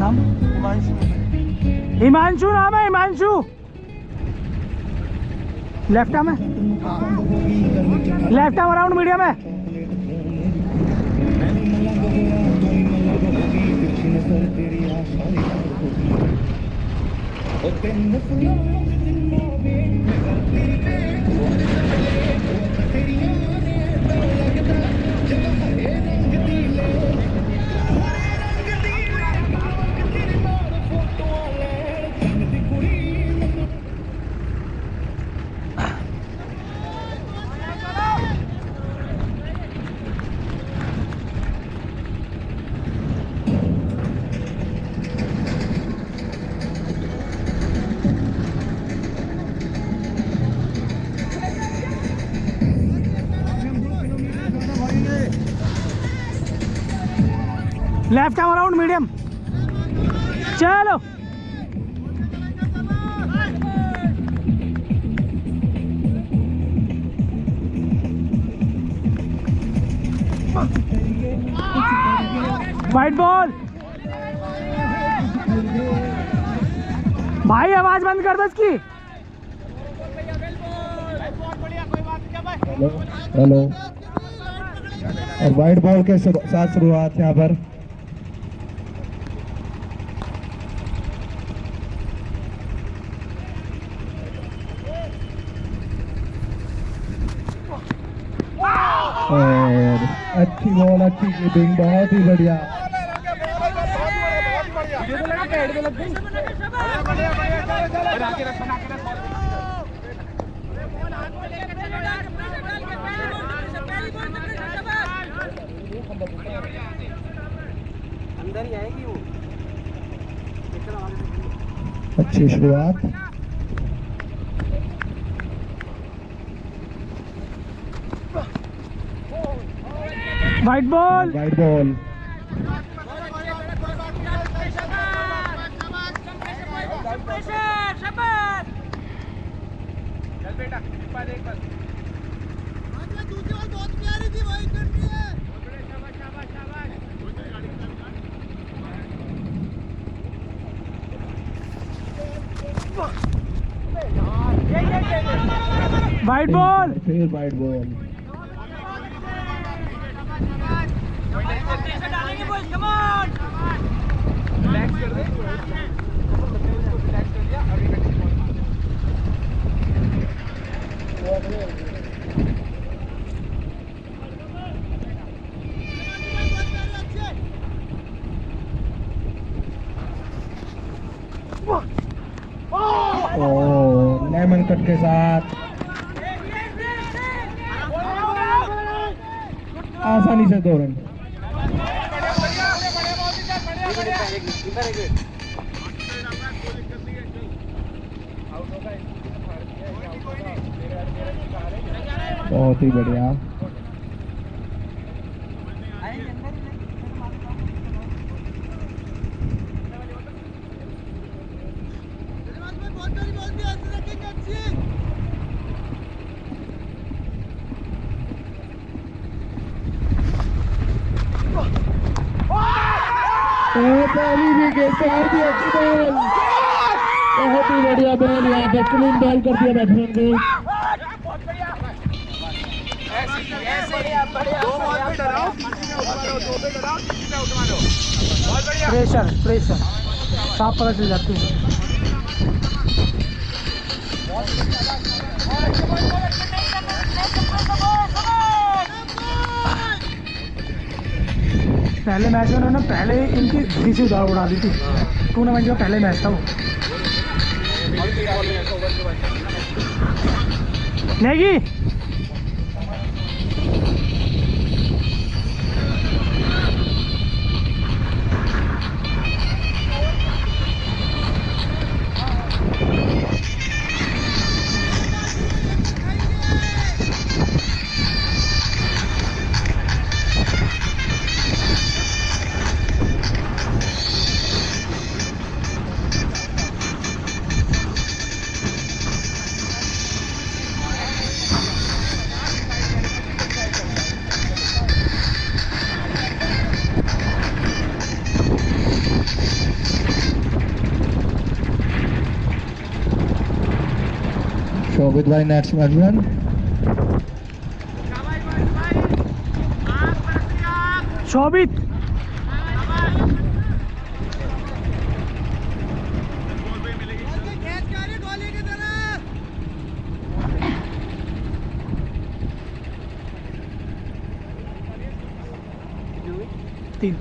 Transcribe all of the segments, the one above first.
नाम? हिमांशु नाम है, हिमांशु। लेफ्ट आर्म है, लेफ्ट आर्म अराउंड मीडियम है। Left arm around medium. चलो वाइट बॉल। भाई आवाज बंद कर दो इसकी। हेलो। और वाइट बॉल के साथ शुरुआत यहाँ पर। और अच्छी बॉल, अच्छी कीपिंग, बहुत ही बढ़िया। अंदर ही आएगी वो। अच्छी शुरुआत। White ball, white ball. White ball, फिर वाइट बॉल। लेमन कट के साथ आसानी से 2 रन। बहुत ही बढ़िया। बहुत ही बढ़िया बॉल, यहाँ पे क्लीन बॉल कर दिया बैट्समैन को। प्रेशर प्रेशर साफ पता चल जाती है। पहले मैच में उन्होंने पहले इनकी घड़ी से उड़ा दी थी। टूर्नामेंट का पहले मैच था वो। Negi Shobit bhai nets management. शोभित तीन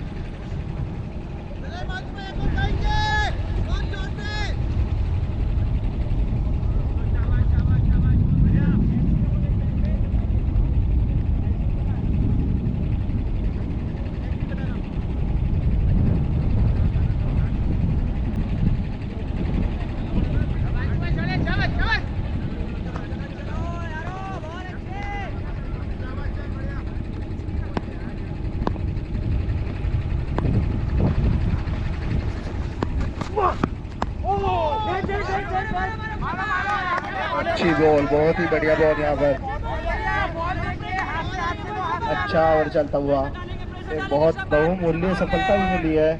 अच्छी बॉल, बहुत ही बढ़िया बॉल यहाँ पर। अच्छा ओवर चलता हुआ, एक बहुत बहुमूल्य सफलता भी मिली है।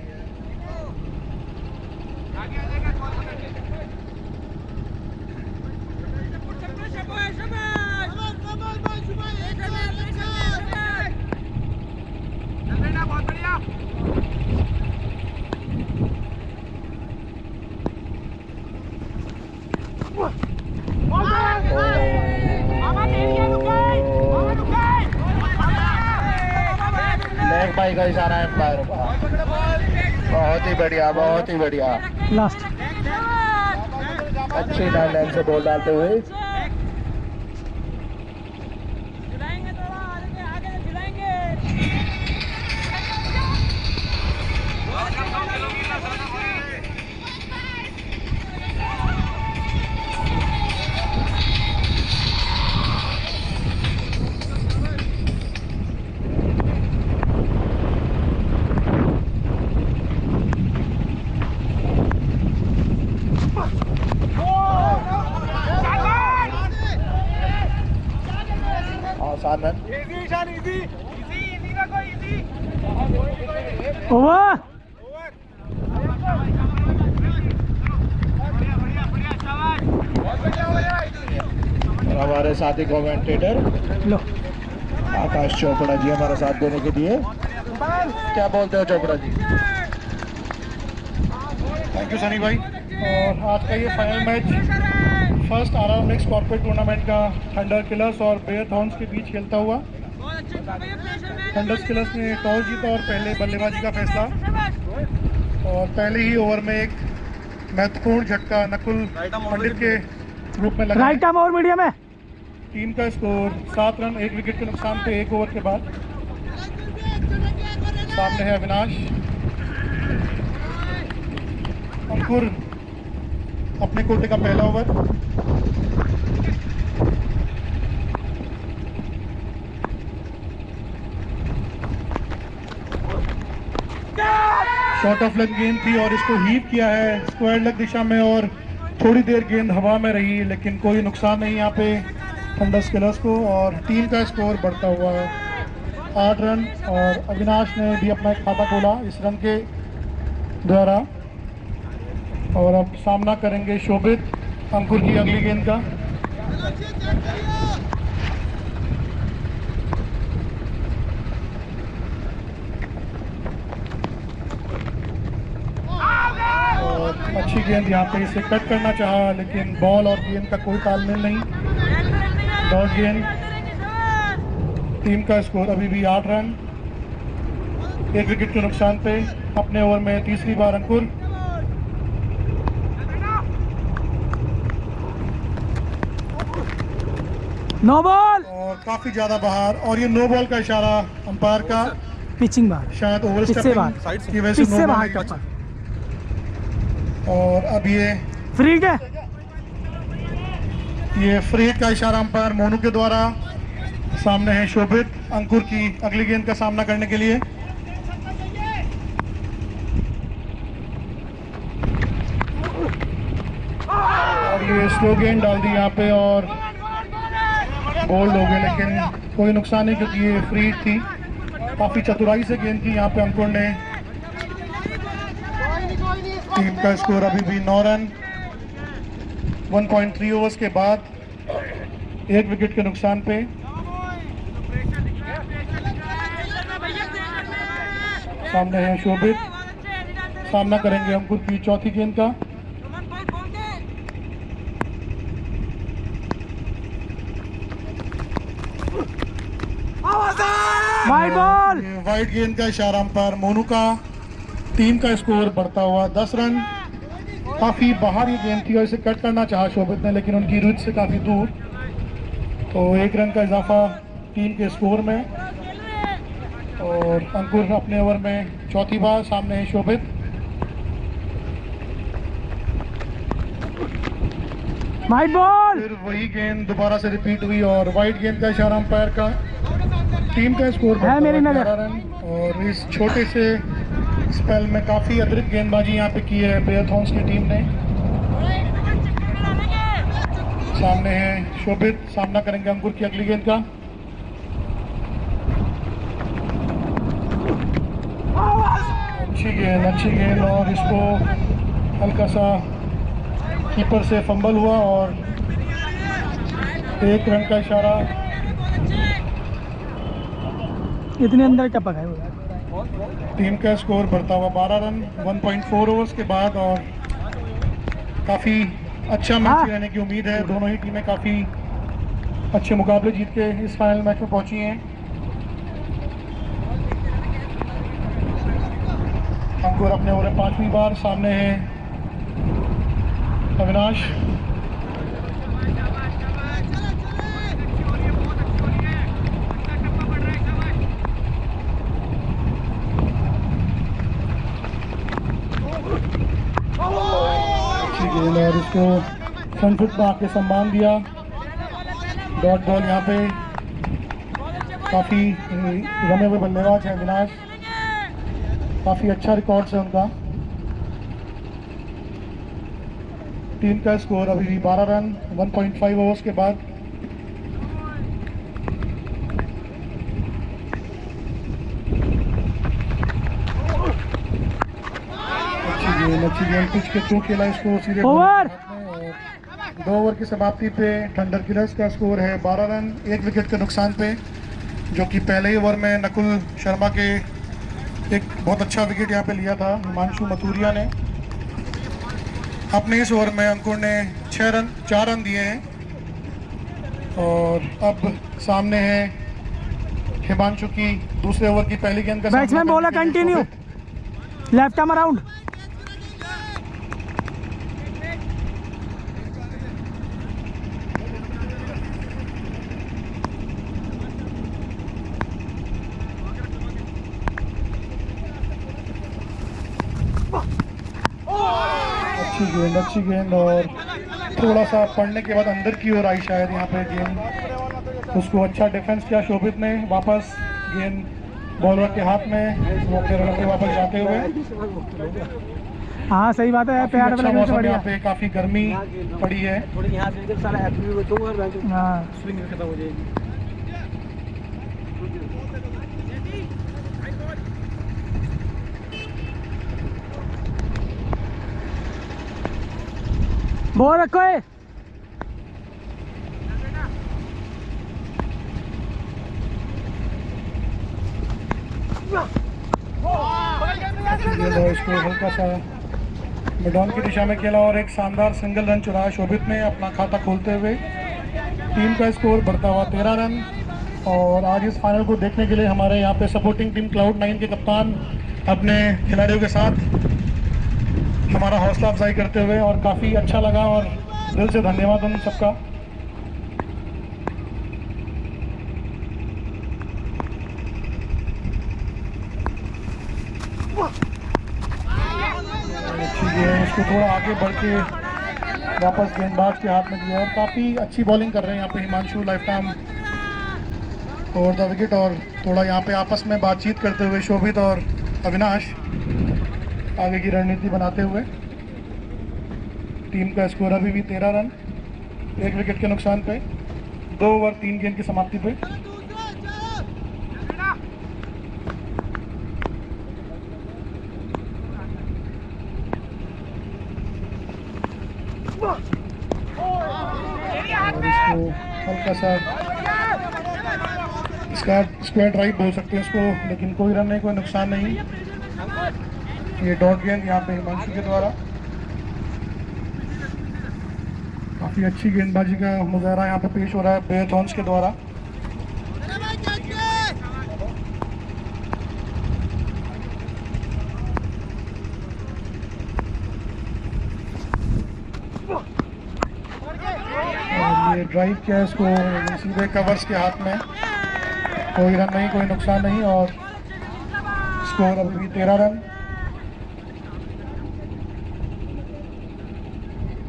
लेग बाई का इशारा एम्पायर का। बहुत ही बढ़िया, बहुत ही बढ़िया। लास्ट अच्छी लाइन से बॉल डालते हुए रन। ओवर हमारे साथी कमेंटेटर लो आकाश चोपड़ा जी हमारा साथ देने के लिए। क्या बोलते हो चोपड़ा जी? थैंक यू सनी भाई। और आज का ये final match first RR mix corporate tournament का थंडर किलर्स और बेयर थॉर्न्स के बीच खेलता हुआ। थंडर किलर्स ने टॉस जीता और पहले बल्लेबाजी का फैसला, और पहले ही ओवर में एक महत्वपूर्ण झटका नकुल पंडित के रूप में लगा। राइट आर्म और मीडियम है। टीम का स्कोर 7 रन 1 विकेट के नुकसान पे 1 ओवर के बाद। सामने है अविनाश। अंकुर अपने कोटे का पहला ओवर। शॉर्ट ऑफ लेग गेंद थी और इसको हीव किया है स्क्वायर लेग दिशा में, और थोड़ी देर गेंद हवा में रही, लेकिन कोई नुकसान नहीं यहाँ पे थंडर किलर्स को। और टीम का स्कोर बढ़ता हुआ 8 रन, और अविनाश ने भी अपना एक खाता खोला इस रन के द्वारा। और अब सामना करेंगे शोभित अंकुर की अगली गेंद का। और अच्छी गेंद यहाँ पे इसे कट करना चाहा, लेकिन बॉल और गेंद का कोई तालमेल नहीं। डॉट गेंद। टीम का स्कोर अभी भी 8 रन 1 विकेट के नुकसान पे। अपने ओवर में तीसरी बार अंकुर। नो बॉल और काफी ज्यादा बाहर, और ये नो बॉल का इशारा अंपायर का। पिचिंग बार शायद ओवर इससे बाहर स्टेपिंग की वजह से इससे नो बाहर बॉल। टप्पा और अब फ्री है। ये फ्री का इशारा अंपायर मोनू के द्वारा। सामने है शोभित अंकुर की अगली गेंद का सामना करने के लिए। और ये स्लो गेंद डाल दी यहाँ पे और बोल्ड हो गए, लेकिन कोई नुकसान नहीं क्योंकि ये फ्री थी। काफी चतुराई से गेंद की यहाँ पे अंकुर ने। टीम का स्कोर अभी भी 9 रन 1.3 ओवर्स के बाद एक विकेट के नुकसान पे। सामने है शोभित, सामना करेंगे अंकुर की चौथी गेंद का। Wide ball. वाइड गेंद का इशारा अंपायर मोनू का। टीम का स्कोर बढ़ता हुआ 10 रन। काफी बाहर ये गेंद थी और इसे कट करना चाहा शोभित ने, लेकिन उनकी रुच से काफी दूर, तो 1 रन का इजाफा टीम के स्कोर में। और अंकुर अपने ओवर में चौथी बार। सामने है शोभित। Wide ball. फिर वही गेंद दोबारा से रिपीट हुई और वाइड गेंद का इशारा अंपायर का। टीम का स्कोर है मेरी नजर। 11 रन। और इस छोटे से स्पेल में काफी अतिरिक्त गेंदबाजी यहाँ पे की है बेयरथॉन्स की टीम ने। सामने है शोभित, सामना करेंगे अंकुर की अगली गेंद का। अच्छी गेंद और इसको हल्का सा कीपर से फंबल हुआ और 1 रन का इशारा। इतने अंदर टपक है वो। टीम का स्कोर बढ़ता हुआ 12 रन 1.4 ओवर्स के बाद। और काफ़ी अच्छा मैच रहने की उम्मीद है। दोनों ही टीमें काफ़ी अच्छे मुकाबले जीत के इस फाइनल मैच में पहुंची हैं। अंकुर अपने ओवर 5वीं बार। सामने है अविनाश। और इसको फ्रंट फुट में आके सम्मान दिया। डॉट बॉल यहाँ पे। काफ़ी रमे हुए बल्लेबाज हैं अविनाश, काफ़ी अच्छा रिकॉर्ड है उनका। टीम का स्कोर अभी भी 12 रन 1.5 ओवर्स के बाद। अच्छी गेंद पिच के थ्रू खेला इसको सीधे ओवर। 2 ओवर की समाप्ति पे थंडर किलर्स का स्कोर है 12 रन 1 विकेट के नुकसान पे, जो कि पहले ही ओवर में नकुल शर्मा के एक बहुत अच्छा विकेट यहाँ पे लिया था हिमांशु मथुरिया ने। अपने इस ओवर में अंकुर ने 4 रन दिए हैं। और अब सामने है हिमांशु की दूसरे ओवर की पहली गेंद का। बैट्समैन बोला कंटिन्यू, लेफ्ट आर्म अराउंड। अच्छी गेंद और थोड़ा सा पड़ने के बाद अंदर की ओर आई शायद यहाँ पे गेंद। उसको अच्छा डिफेंस किया शोभित ने। वापस गेंद बॉलर के हाथ में, वो अपने रन पे वापस जाते हुए। हाँ सही बात है, प्यार अच्छा मौसम यहाँ पे, काफी गर्मी पड़ी है। हाँ बॉल रखो है। इसको हल्का सा मिडॉन की दिशा में खेला और एक शानदार सिंगल रन चुराया शोभित ने अपना खाता खोलते हुए। टीम का स्कोर बढ़ता हुआ 13 रन। और आज इस फाइनल को देखने के लिए हमारे यहाँ पे सपोर्टिंग टीम क्लाउड9 के कप्तान अपने खिलाड़ियों के साथ हमारा हौसला अफजाई करते हुए, और काफ़ी अच्छा लगा और दिल से धन्यवाद उन सबका। उसको थोड़ा आगे बढ़ के वापस गेंदबाज के हाथ में दिया और काफ़ी अच्छी बॉलिंग कर रहे हैं यहाँ पे Himanshu life time over the wicket. और थोड़ा यहाँ पे आपस में बातचीत करते हुए शोभित और अविनाश आगे की रणनीति बनाते हुए। टीम का स्कोर अभी भी 13 रन 1 विकेट के नुकसान पे, 2 ओवर 3 गेंद की समाप्ति पे। इसको हल्का सा इसका स्क्वायर ड्राइव बोल सकते हैं इसको, लेकिन कोई रन नहीं, कोई नुकसान नहीं। ये डॉट गेंद यहाँ पे हिमांशु के द्वारा, काफ़ी अच्छी गेंदबाजी का मुजाहरा यहाँ पे पेश हो रहा है बेथॉन्स के द्वारा। और ये ड्राइव किया है इसको सीधे कवर्स के हाथ में, कोई रन नहीं, कोई नुकसान नहीं, और स्कोर अभी भी 13 रन।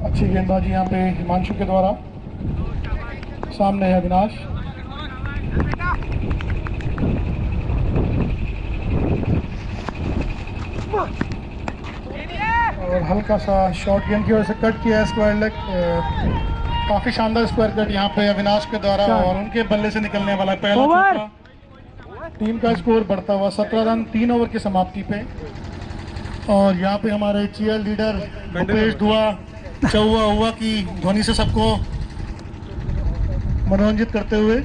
अच्छी गेंदबाजी यहाँ पे हिमांशु के द्वारा, सामने है अविनाश। और हल्का सा शॉर्ट गेंद की वजह से कट किया है स्क्वायर लेग। काफी शानदार स्क्वायर कट यहाँ पे अविनाश के द्वारा, और उनके बल्ले से निकलने वाला पहला छक्का। टीम का स्कोर बढ़ता हुआ 17 रन 3 ओवर की समाप्ति पे। और यहाँ पे हमारे चीयर लीडर भूपेश दुआ चौवा हुआ की ध्वनि से सबको मनोरंजित करते हुए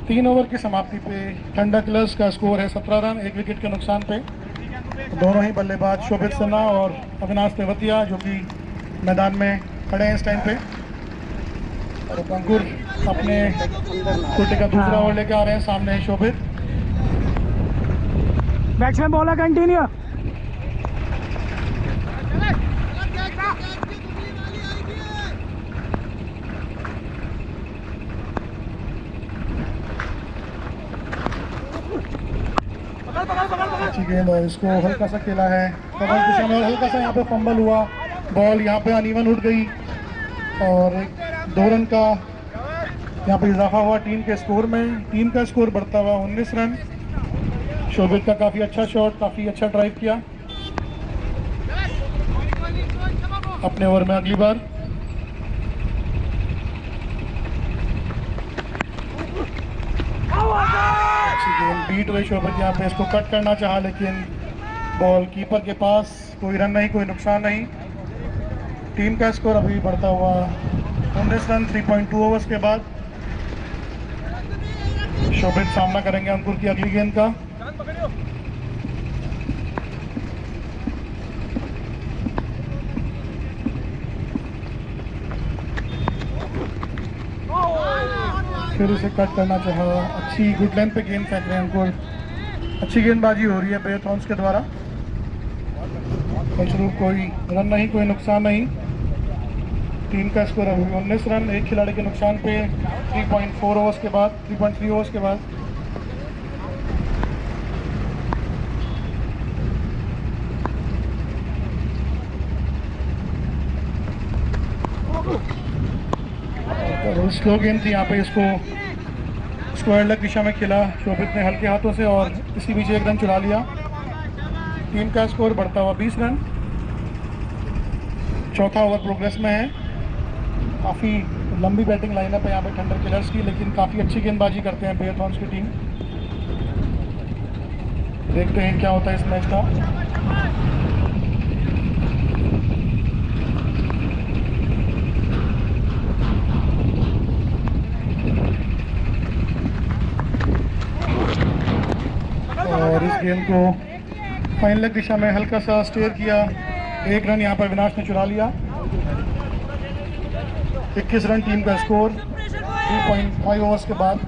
3 ओवर की समाप्ति पे ठंडा किलर्स का स्कोर है 17 रन 1 विकेट के नुकसान पे। दोनों ही बल्लेबाज शोभित सिन्हा और अविनाश तेवतिया जो कि मैदान में खड़े हैं इस टाइम पे। और अंकुर अपने कुर्ते का दूसरा ओवर लेके आ रहे हैं, सामने है शोभित। Batsman bowler continue. अच्छी गेंद, और इसको हल्का सा खेला है कवर दिशा में, और हल्का सा यहाँ पे फंबल हुआ, बॉल यहाँ पे अनइवन उठ गई, और 2 रन का यहाँ पे इजाफा हुआ टीम के स्कोर में। टीम का स्कोर बढ़ता हुआ 19 रन। शोभित का काफ़ी अच्छा शॉट, काफ़ी अच्छा ड्राइव किया अपने ओवर में। अगली बार बीट हुए शोभित, यहाँ पे इसको कट करना चाहा, लेकिन बॉल कीपर के पास। कोई रन नहीं, कोई नुकसान नहीं। टीम का स्कोर अभी बढ़ता हुआ 19 रन 3.2 ओवर्स के बाद। शोभित सामना करेंगे अंकुर की अगली गेंद का। फिर उसे कट करना चाहा, अच्छी गुड लेंथ पे गेंद फेंक रहे हैं अंकुर। अच्छी गेंदबाजी हो रही है बेथॉन्स के द्वारा। फलस्वरूप कोई रन नहीं, कोई नुकसान नहीं। टीम का स्कोर अभी 19 रन 1 खिलाड़ी के नुकसान पे 3.4 ओवर्स के बाद, 3.3 ओवर्स के बाद। स्लो गेंद थी यहाँ पे, इसको स्क्वायर लेग दिशा में खेला शोभित ने हल्के हाथों से, और इसी बीच 1 रन चुरा लिया। टीम का स्कोर बढ़ता हुआ 20 रन। चौथा ओवर प्रोग्रेस में है। काफ़ी लंबी बैटिंग लाइनअप है यहाँ पे थंडर किलर्स की, लेकिन काफ़ी अच्छी गेंदबाजी करते हैं बेथॉन्स की टीम। देखते हैं क्या होता है इस मैच का। और इस गेंद को फाइन लेग दिशा में हल्का सा स्टेयर किया। 1 रन यहाँ पर अविनाश ने चुरा लिया। 21 रन टीम का स्कोर 3.5 ओवर्स के बाद।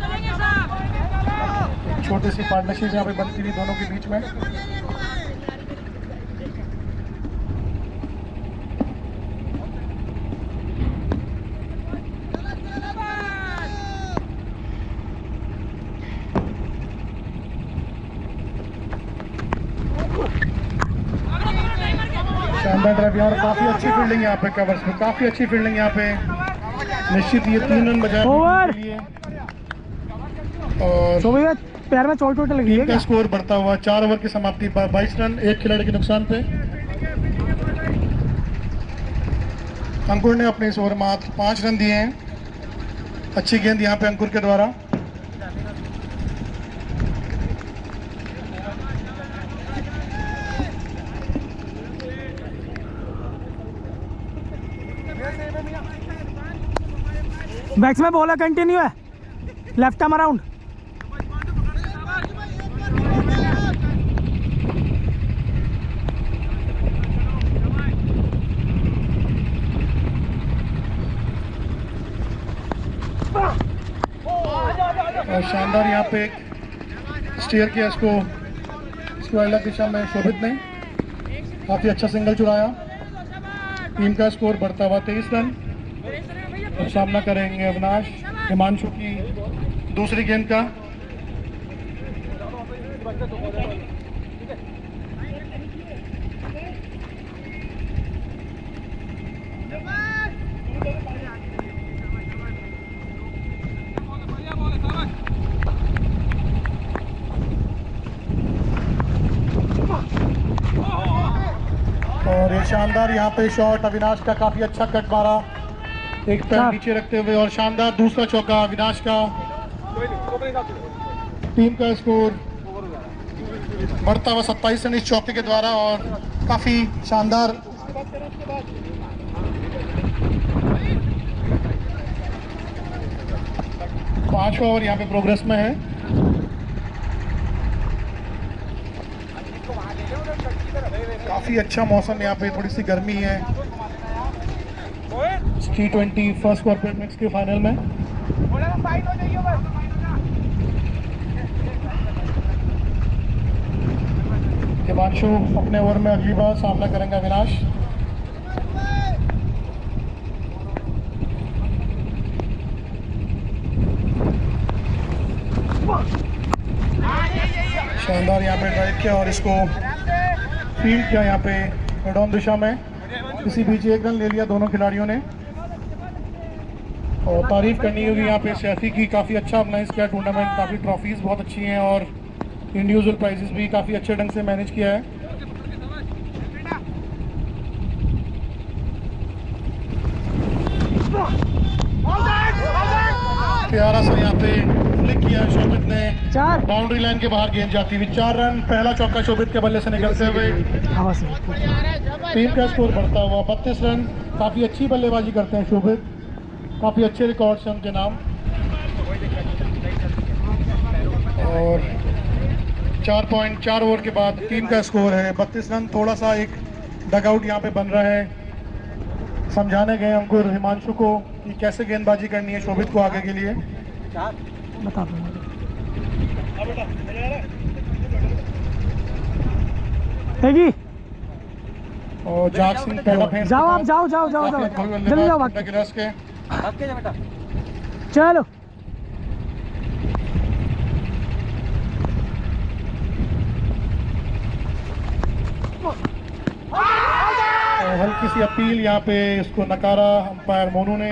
छोटी सी पार्टनरशिप यहाँ पे बनती थी दोनों के बीच में। शानदार ड्राइव यहाँ, काफ़ी अच्छी फील्डिंग यहाँ पे कवर्स में, काफ़ी अच्छी फील्डिंग यहाँ पे। निश्चित ये 3 रन बजाय लिए। और पैर में चोट लगी है। का स्कोर बढ़ता हुआ 4 ओवर की समाप्ति पर 22 रन 1 खिलाड़ी के नुकसान पे। अंकुर ने अपने इस ओवर मात्र 5 रन दिए हैं। अच्छी गेंद यहाँ पे अंकुर के द्वारा। बैक्स में बॉल है, कंटिन्यू है, लेफ्ट आर्म अराउंड। और शानदार यहाँ पे स्टीयर किया इसको स्क्वायर लेग दिशा में शोभित ने, काफ़ी अच्छा सिंगल चुराया। टीम का स्कोर बढ़ता हुआ 23 रन। और सामना करेंगे अविनाश हिमांशु की दूसरी गेंद का। और ये शानदार यहाँ पे शॉट अविनाश का, काफी अच्छा कट मारा एक पैर नीचे रखते हुए। और शानदार दूसरा चौका अविनाश का। टीम का स्कोर बढ़ता हुआ 27 रन इस चौके के द्वारा। और काफी शानदार पांचवा ओवर यहाँ पे प्रोग्रेस में है। काफी अच्छा मौसम, यहाँ पे थोड़ी सी गर्मी है T20 फर्स्ट कॉर्पोरेट मिक्स के फाइनल में। हिमांशु अपने ओवर में अगली बार सामना करेंगे अविनाश। शानदार यहाँ पे ड्राइव किया और इसको फील्ड किया यहाँ पे डाउन दिशा में। इसी बीच एक रन ले लिया दोनों खिलाड़ियों ने। और तारीफ करनी होगी यहाँ पे सैफी की, काफ़ी अच्छा ऑर्गेनाइज किया टूर्नामेंट, काफ़ी ट्रॉफीज़ बहुत अच्छी हैं और इंडिविजुअल प्राइजेस भी काफ़ी अच्छे ढंग से मैनेज किया है। प्यारा सा यहाँ पे फ्लिक किया शोभित ने, बाउंड्री लाइन के बाहर गेंद जाती हुई 4 रन। पहला चौका शोभित के बल्ले से निकलते हुए। टीम का स्कोर बढ़ता हुआ 32 रन। काफ़ी अच्छी बल्लेबाजी करते हैं शोभित, काफ़ी अच्छे रिकॉर्ड्स हैं उनके नाम। और 4.4 ओवर के बाद टीम का स्कोर है 32 रन। थोड़ा सा एक डगआउट यहाँ पे बन रहा है, समझाने गए अंकुर हिमांशु को कि कैसे गेंदबाजी करनी है शोभित को आगे के लिए। बता दो और जाग सिंह पहला फेंस, जाओ आप, जाओ जाओ जाओ जाओ जल्दी जाओ, भाग के चलो। हल्की सी अपील यहाँ पे इसको नकारा अंपायर मोनू ने।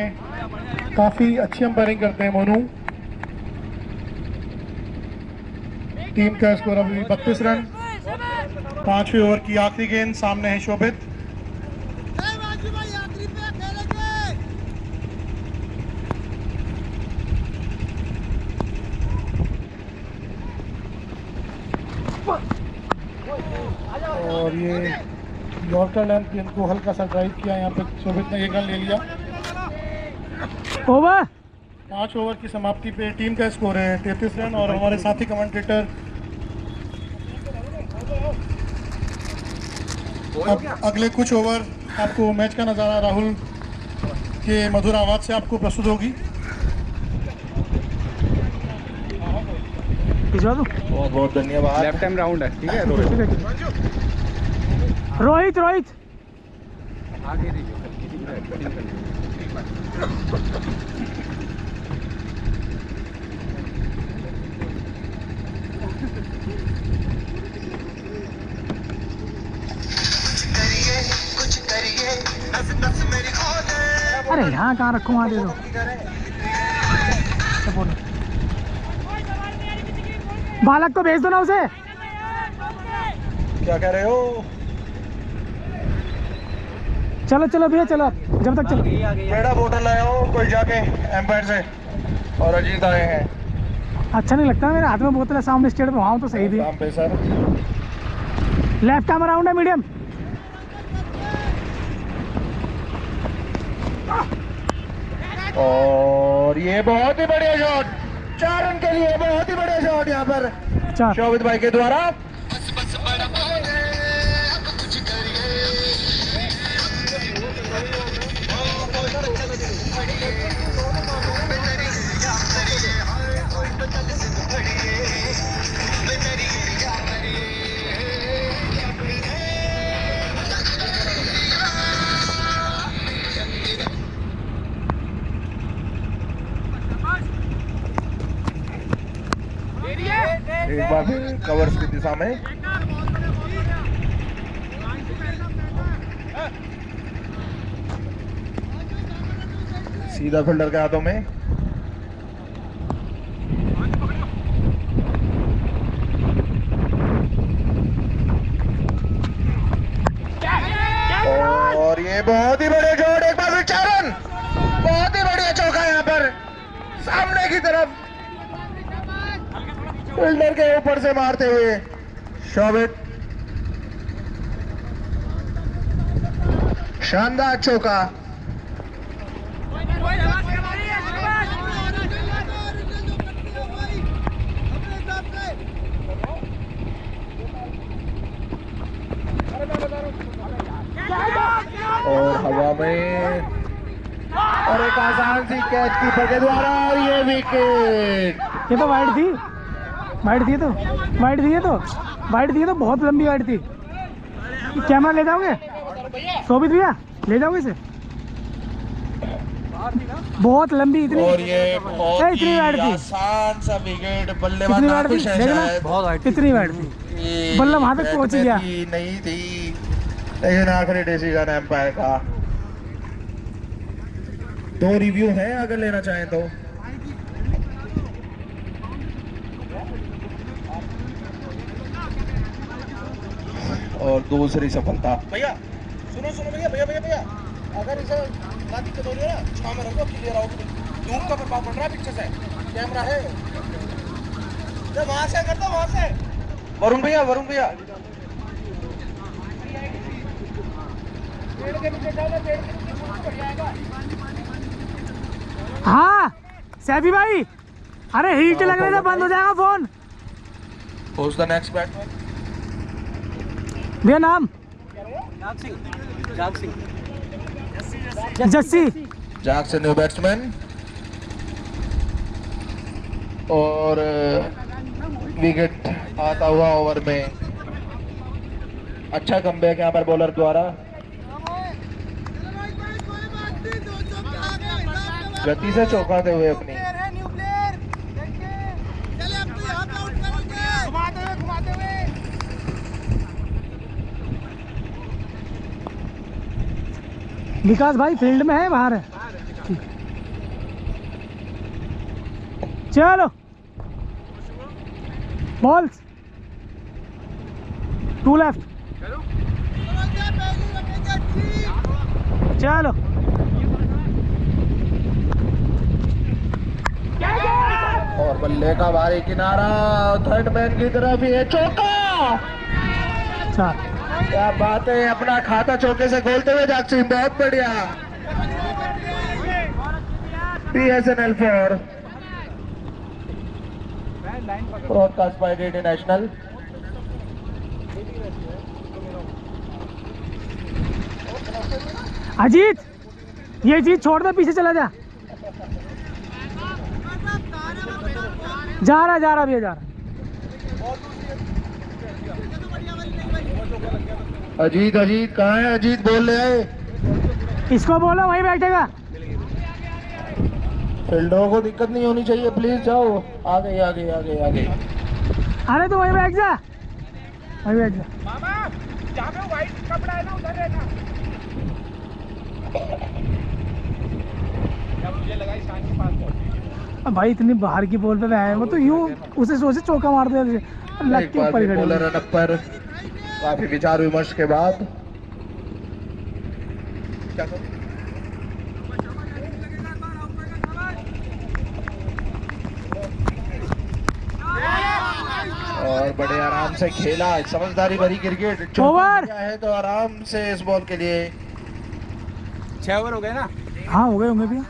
काफी अच्छी अंपायरिंग करते हैं मोनू। टीम का स्कोर अभी 32 रन। 5वें ओवर की आखिरी गेंद, सामने है शोभित। और ये यॉर्कर लेंथ गेंद को हल्का सा ड्राइव किया यहाँ पे शोभित ने, 1 रन ले लिया। ओवर 5 ओवर की समाप्ति पे टीम का स्कोर है 33 रन। और हमारे साथी कमेंटेटर अब अगले कुछ ओवर आपको मैच का नज़ारा राहुल के मधुर आवाज से आपको प्रस्तुत होगी। बहुत बहुत धन्यवाद। लेफ्ट टाइम राउंड है, ठीक है रोहित रोहित आगे अरे यहाँ कहाँ रखूँ, वहाँ दे दो। बालक को भेज दो ना उसे। क्या कह रहे हो? चलो चलो भैया चलो, जब तक चलो। पेड़ा बोतल लाए हो कोई जाके एम्पायर से। और अजीत आए हैं। अच्छा नहीं लगता मेरे हाथ में बोतल है, सामने स्टेट पे वहाँ तो सही भी। काम पे सर। लेफ्ट आर्म अराउंड है मीडियम। और और ये बहुत ही बढ़िया शॉट, 4 रन के लिए बहुत ही बढ़िया शॉट यहाँ पर 4। शोभित भाई के द्वारा। एक बार फिर कवर्स की दिशा में सीधा फील्डर के हाथों में। और ये बहुत ही बड़े शॉट, एक बार फिर 4 रन, बहुत ही बढ़िया चौका यहाँ पर सामने की तरफ फील्डर के ऊपर से मारते हुए शोभित, शानदार चौका। और हवा में और एक आसान सी कैच कीपर के द्वारा ये विकेट। ये तो वाइड थी, वाइड थी तो, वाइड थी तो, वाइड थी तो बहुत लंबी वाइड थी। कैमरा ले जाओगे शोभित भैया, ले जाओगे इसे, बहुत लंबी इतनी। और ये बहुत इतनी ही वाइड थी, आसान सा विकेट, बल्लेबाज इतनी वाइड नाखुश थी, है देखना शायद। बहुत वाइड, इतनी वाइड थी, बल्ला वहां तक पहुंच गया। नहीं थी, लेकिन आखिरी डिसीजन एम्पायर का। 2 रिव्यू है अगर लेना चाहें तो। और दूसरी सफलता। भैया सुनो सुनो भैया भैया भैया भैया, अगर इसे लाती के दोगे ना छाव में रखो, क्लियर आओगे। धूप का प्रभाव पड़ रहा है पीछे से, कैमरा है तो वहां से करता, वहां से। वरुण भैया, वरुण भैया पेड़ के नीचे जाओ, पेड़ के नीचे फोटो बढ़िया आएगा। हाँ सैफी भाई, अरे हीट लग रहा था, बंद हो जाएगा phone. Who's the next batsman? भैया नाम जस्सी। Jackson new batsman. और विकेट आता हुआ ओवर में। अच्छा कमबैक यहाँ पर बॉलर द्वारा, गति से चौंकाते हुए अपनी। विकास भाई फील्ड में है, बाहर है। चलो बॉल्स, 2 लेफ्ट। चलो और बल्ले का भारी किनारा, थर्ड मैन की तरफ ये चौका। चल क्या बात है, अपना खाता चौके से खोलते हुए जैक्सन, बहुत बढ़िया। BSNL 4 broadcast by DD national. Ajit, ये चीज छोड़ दे, पीछे चला जा। जा रहा भैया, जा रहा। अजीत कहाँ है? अजीत बोल रहे हैं, इसको बोलो वहीं बैठेगा। फील्डरों को दिक्कत नहीं होनी चाहिए, प्लीज जाओ आगे आगे आगे आगे। अरे तो वहीं बैठ जा, वहीं बैठ जा। मामा जहाँ पे व्हाइट कपड़ा है ना उधर रहना। जब मुझे लगा शान के पास पहुंचे। भाई इतनी बाहर की बॉल पे आए, वो तो यूं उसे सोचे चौका मार दे, लग के ऊपर खड़े। बॉलर रन पर काफी विचार विमर्श के बाद क्या करूं? और बड़े आराम से खेला, समझदारी भरी क्रिकेट। ओवर है तो आराम से इस बॉल के लिए 6 ओवर हो गए ना। हाँ हो गए होंगे भैया।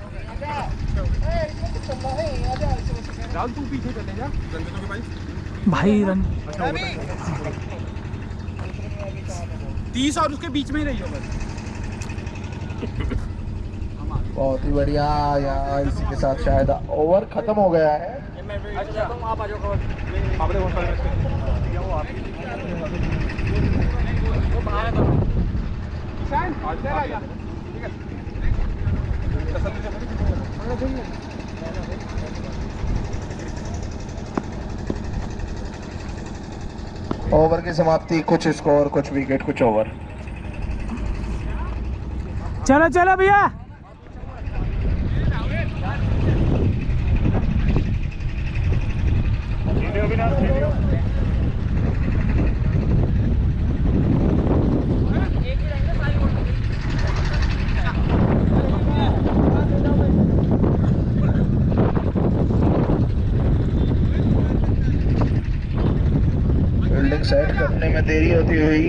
चलना है, आजा ऐसे वैसे कह रहे राहुल तू पीछे चले जा भाई रन 30 और उसके बीच में ही रही हो बस। बहुत ही बढ़िया यार, इसी के साथ शायद ओवर खत्म हो गया है। अच्छा तुम आप आ जाओ आपने बहुत सारे मैच वो आप वो बाहर है किसान आज आ गया ठीक है। ओवर की समाप्ति, कुछ स्कोर, कुछ विकेट, कुछ ओवर। चलो चलो भैया। फील्डिंग सेट करने में देरी होती हुई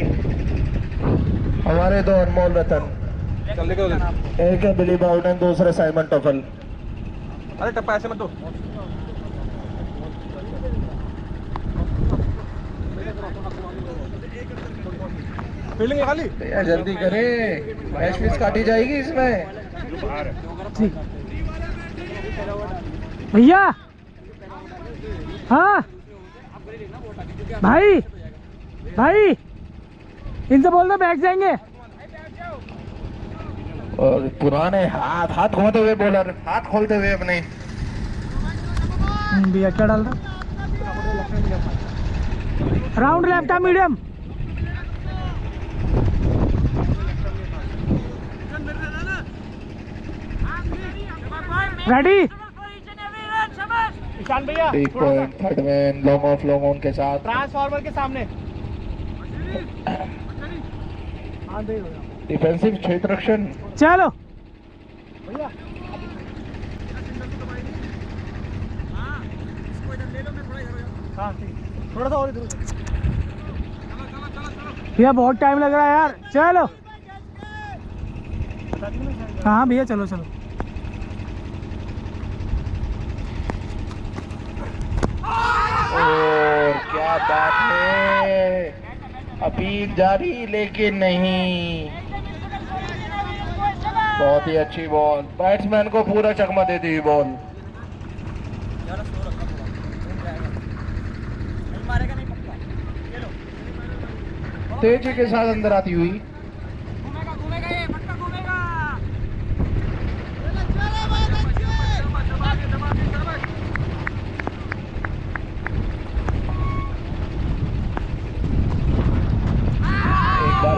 हमारे दो अनमोल रतन, एक है बिली बाउडन, दूसरे साइमन टोफल। अरे टप्पा ऐसे मत दो। फील्डिंग खाली भैया जल्दी करे, मैच फिक्स काटी जाएगी इसमें। ठीक भैया। हाँ भाई भाई इनसे बोल दो बैठ जाएंगे। और पुराने हाथ घुमाते हुए बॉलर, हाथ खोलते हुए अपने। भैया क्या डाल रहा? राउंड लेफ्ट है मीडियम। रेडी। ईशान भैया एक point, third man, long on के साथ ट्रांसफार्मर के सामने डिफेंसिव क्षेत्र रक्षण। चलो भैया हाँ ठीक, थोड़ा सा और इधर भैया बहुत टाइम लग रहा है यार। चलो हाँ भैया चलो चलो। और क्या बात है, अपील जारी लेकिन नहीं। बहुत ही अच्छी बॉल, बैट्समैन को पूरा चकमा देती हुई बॉल। तेजी के साथ अंदर आती हुई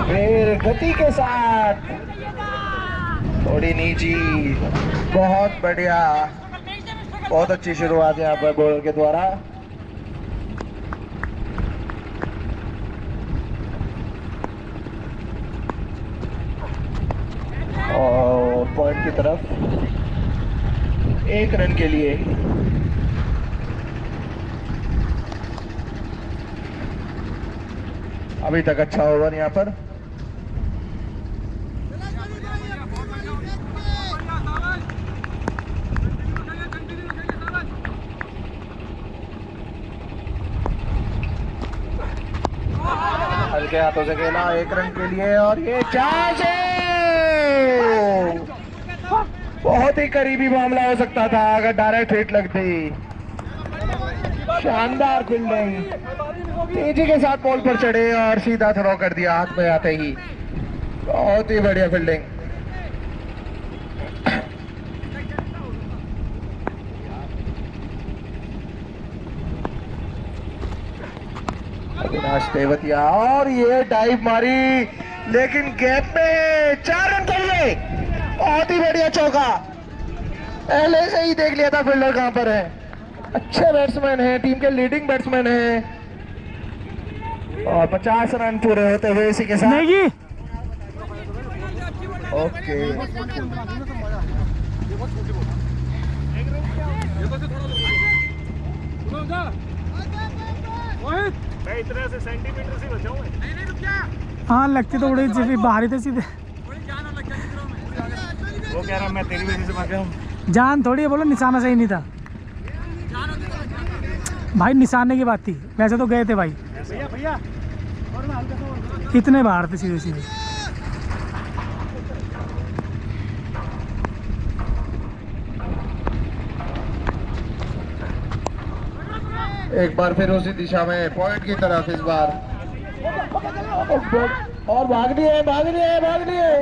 फिर गति के साथ थोड़ी नीची। बहुत बढ़िया, बहुत अच्छी शुरुआत यहाँ पर बॉलर के द्वारा। और पॉइंट की तरफ 1 रन के लिए। अभी तक अच्छा ओवर यहाँ पर। हल्के हाथों से खेला 1 रन के लिए, और ये चांस है। बहुत ही करीबी मामला हो सकता था अगर डायरेक्ट हिट लगती। शानदार फील्डिंग, तेजी के साथ बॉल पर चढ़े और सीधा थ्रो कर दिया हाथ में आते ही। बहुत ही बढ़िया फील्डिंग। अविनाश तेवतिया, और ये डाइव मारी लेकिन गैप में 4 रन के लिए। बहुत ही बढ़िया चौका, पहले से ही देख लिया था फील्डर कहां पर है। अच्छे बैट्समैन हैं, टीम के लीडिंग बैट्समैन हैं, और 50 रन पूरे होते हुए इसी के साथ। ओके मैं इतने से सेंटीमीटर से बचाऊं। नहीं रुक जा। हाँ लगती तो उड़ी सीधे बाहर ही थे सीधे। वो कह रहा मैं तेरी वजह से बचा हूं। जान थोड़ी है, बोलो निशाना सही नहीं था। भाई निशाने की बात थी, वैसे तो गए थे भाई। भैया भैया कितने बाहर थे सीधे सीधे। एक बार फिर उसी दिशा में पॉइंट की तरफ इस बार, और भागनी है भागनी है भागनी है।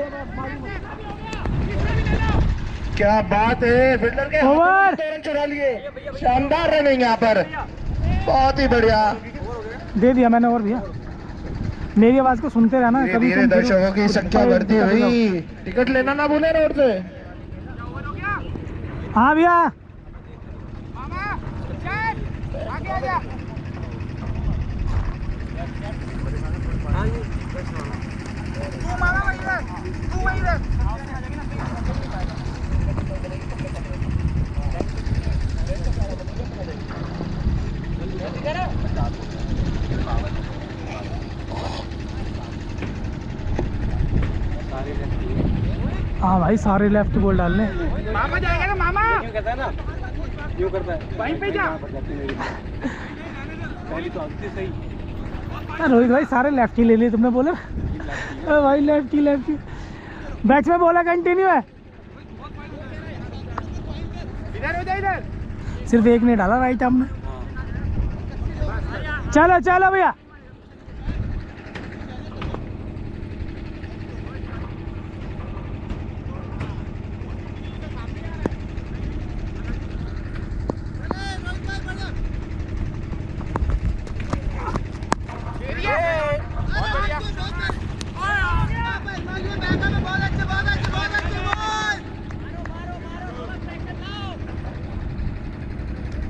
क्या बात है, फिल्डर के ओवर। रन चुरा लिए, शानदार रनिंग यहाँ पर, बहुत ही बढ़िया। दे दिया मैंने। और भैया मेरी आवाज को सुनते रहना, धीरे कभी धीरे तुम दर्शकों की संख्या बढ़ती हुई, टिकट लेना ना भूले रोड से। हाँ भैया हाँ भाई सारे लेफ्ट बॉल डालने। मामा जाएगा ना, मामा क्यों कहता है ना, क्यों करता है वहीं पे जा। पहली तो आती सही। रोहित भाई सारे लेफ्ट ही ले लिए तुमने, बोला भाई लेफ्ट ही बैट्स में बोला कंटिन्यू है। इधर हो जा, इधर सिर्फ एक ने डाला राइट आर्म में। चलो चलो भैया।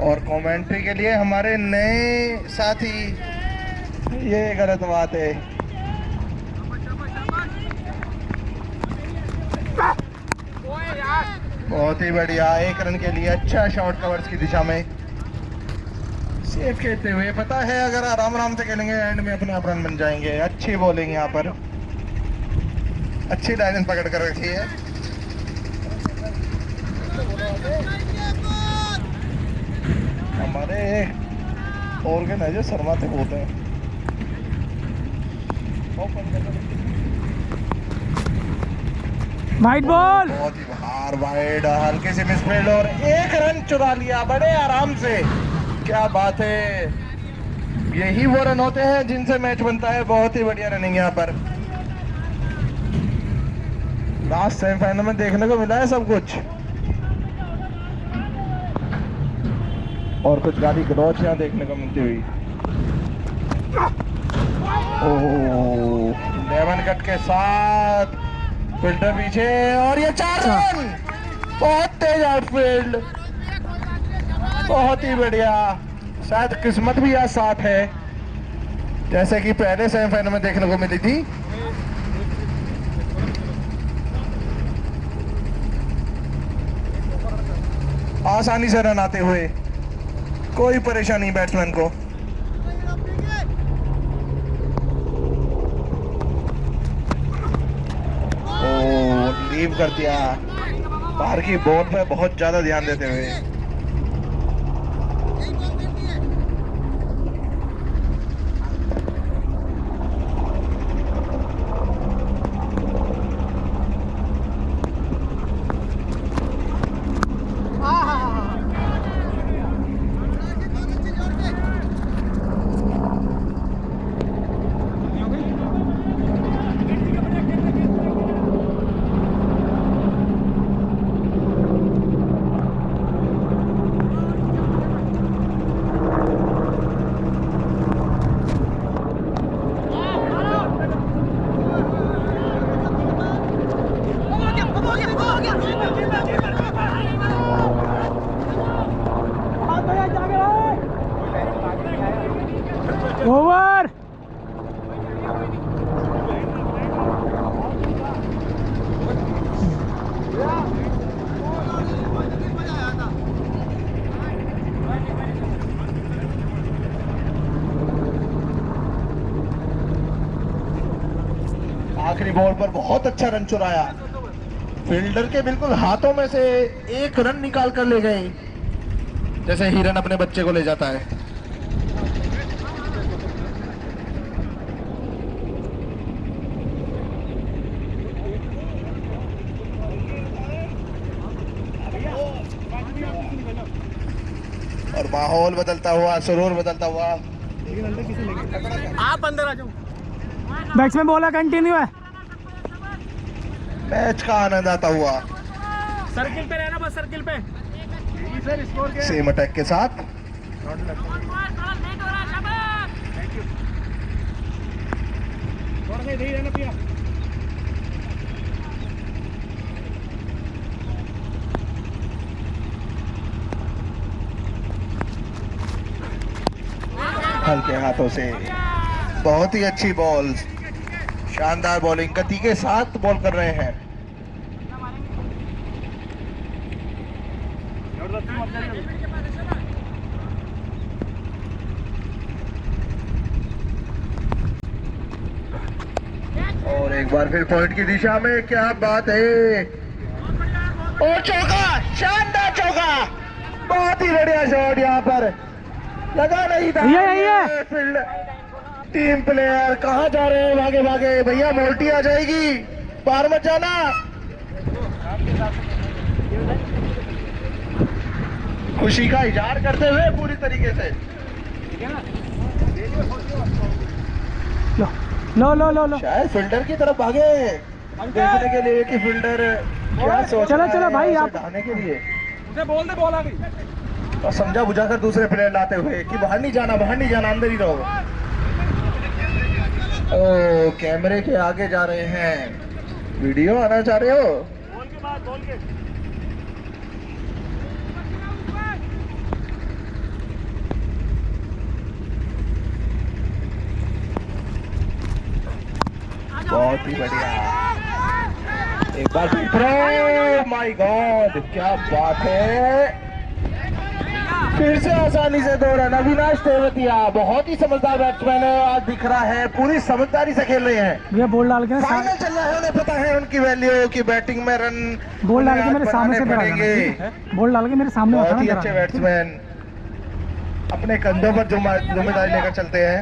और कमेंट्री के लिए हमारे नए साथी, ये गलत बात है। बहुत ही बढ़िया, 1 रन के लिए अच्छा शॉट कवर्स की दिशा में सेफ खेलते हुए। पता है अगर आराम आराम से खेलेंगे एंड में अपने आप रन बन जाएंगे। अच्छी बॉलिंग यहाँ पर, अच्छी लाइन पकड़ कर रखी है। हमारे ऑर्गेनाइजर शर्माते होते हैं। वाइड बॉल, बहुत ही बाहर वाइड, हल्के से मिसफील्ड और 1 रन चुरा लिया बड़े आराम से। क्या बात है, यही वो रन होते हैं जिनसे मैच बनता है। बहुत ही बढ़िया रनिंग यहाँ पर। लास्ट सेमीफाइनल में देखने को मिला है सब कुछ, और कुछ गाली गलौच यहाँ देखने को मिलती हुई। ओह, 11 कट के साथ फिल्टर पीछे, और ये 4 रन। बहुत तेज आउटफील्ड, बहुत ही बढ़िया। शायद किस्मत भी आज साथ है, जैसे कि पहले सेमीफाइनल में देखने को मिली थी। आसानी से रन आते हुए, कोई परेशानी बैट्समैन को। लीव कर दिया, बाहर की बॉल पे बहुत ज्यादा ध्यान देते हुए। ओवर। आखिरी बॉल पर बहुत अच्छा रन चुराया, फील्डर के बिल्कुल हाथों में से 1 रन निकाल कर ले गए, जैसे हिरन अपने बच्चे को ले जाता है। माहौल बदलता हुआ, सुरूर बदलता हुआ। आप अंदर आ जाओ। बैट्समैन बोला कंटिन्यू है। मैच का आनंद आता हुआ सर्किल पे रहना, बस सर्किल पे। सेम अटैक के साथ। थोड़ा सा इधर ही रहना पिया। हल्के हाथों से बहुत ही अच्छी बॉल, शानदार बॉलिंग, गति के साथ बॉल कर रहे हैं। और एक बार फिर पॉइंट की दिशा में, क्या बात है। और चौका, शानदार चौका, बहुत ही बढ़िया शॉट। यहाँ पर लगा नहीं था। ये फील्ड टीम प्लेयर कहाँ जा रहे हैं, भागे भागे भैया, मोल्टी आ जाएगी, बाहर मत जाना। खुशी का इजहार करते हुए पूरी तरीके से। लो लो लो लो। शायद फील्डर की तरफ भागे देखने के लिए कि फील्डर क्या सोच चलो रहा चलो है भाई, उसे आप हटाने के लिए। उसे बोल दे, बॉल आ गई। और समझा बुझाकर दूसरे प्लेयर लाते हुए कि बाहर नहीं जाना, बाहर नहीं जाना, अंदर ही रहो। ओ, कैमरे के आगे जा रहे हैं। वीडियो आना चाह रहे हो? बॉल के बाद, बॉल के। बहुत ही बढ़िया। एक बार फिर, माय गॉड, क्या बात है। फिर से आसानी से 2 रन। अविनाश तेवतिया बहुत ही समझदार बैट्समैन है, आज दिख रहा है पूरी समझदारी से खेल रहे हैं। भैया बॉल डाल के फाइनल चल रहा है, उन्हें पता है उनकी वैल्यू की बैटिंग में रन बॉल डाल के मेरे सामने से पड़ेंगे। बॉल डाल के मेरे सामने बहुत ही अच्छे बैट्समैन अपने कंधों पर जिम्मेदारी लेकर चलते हैं।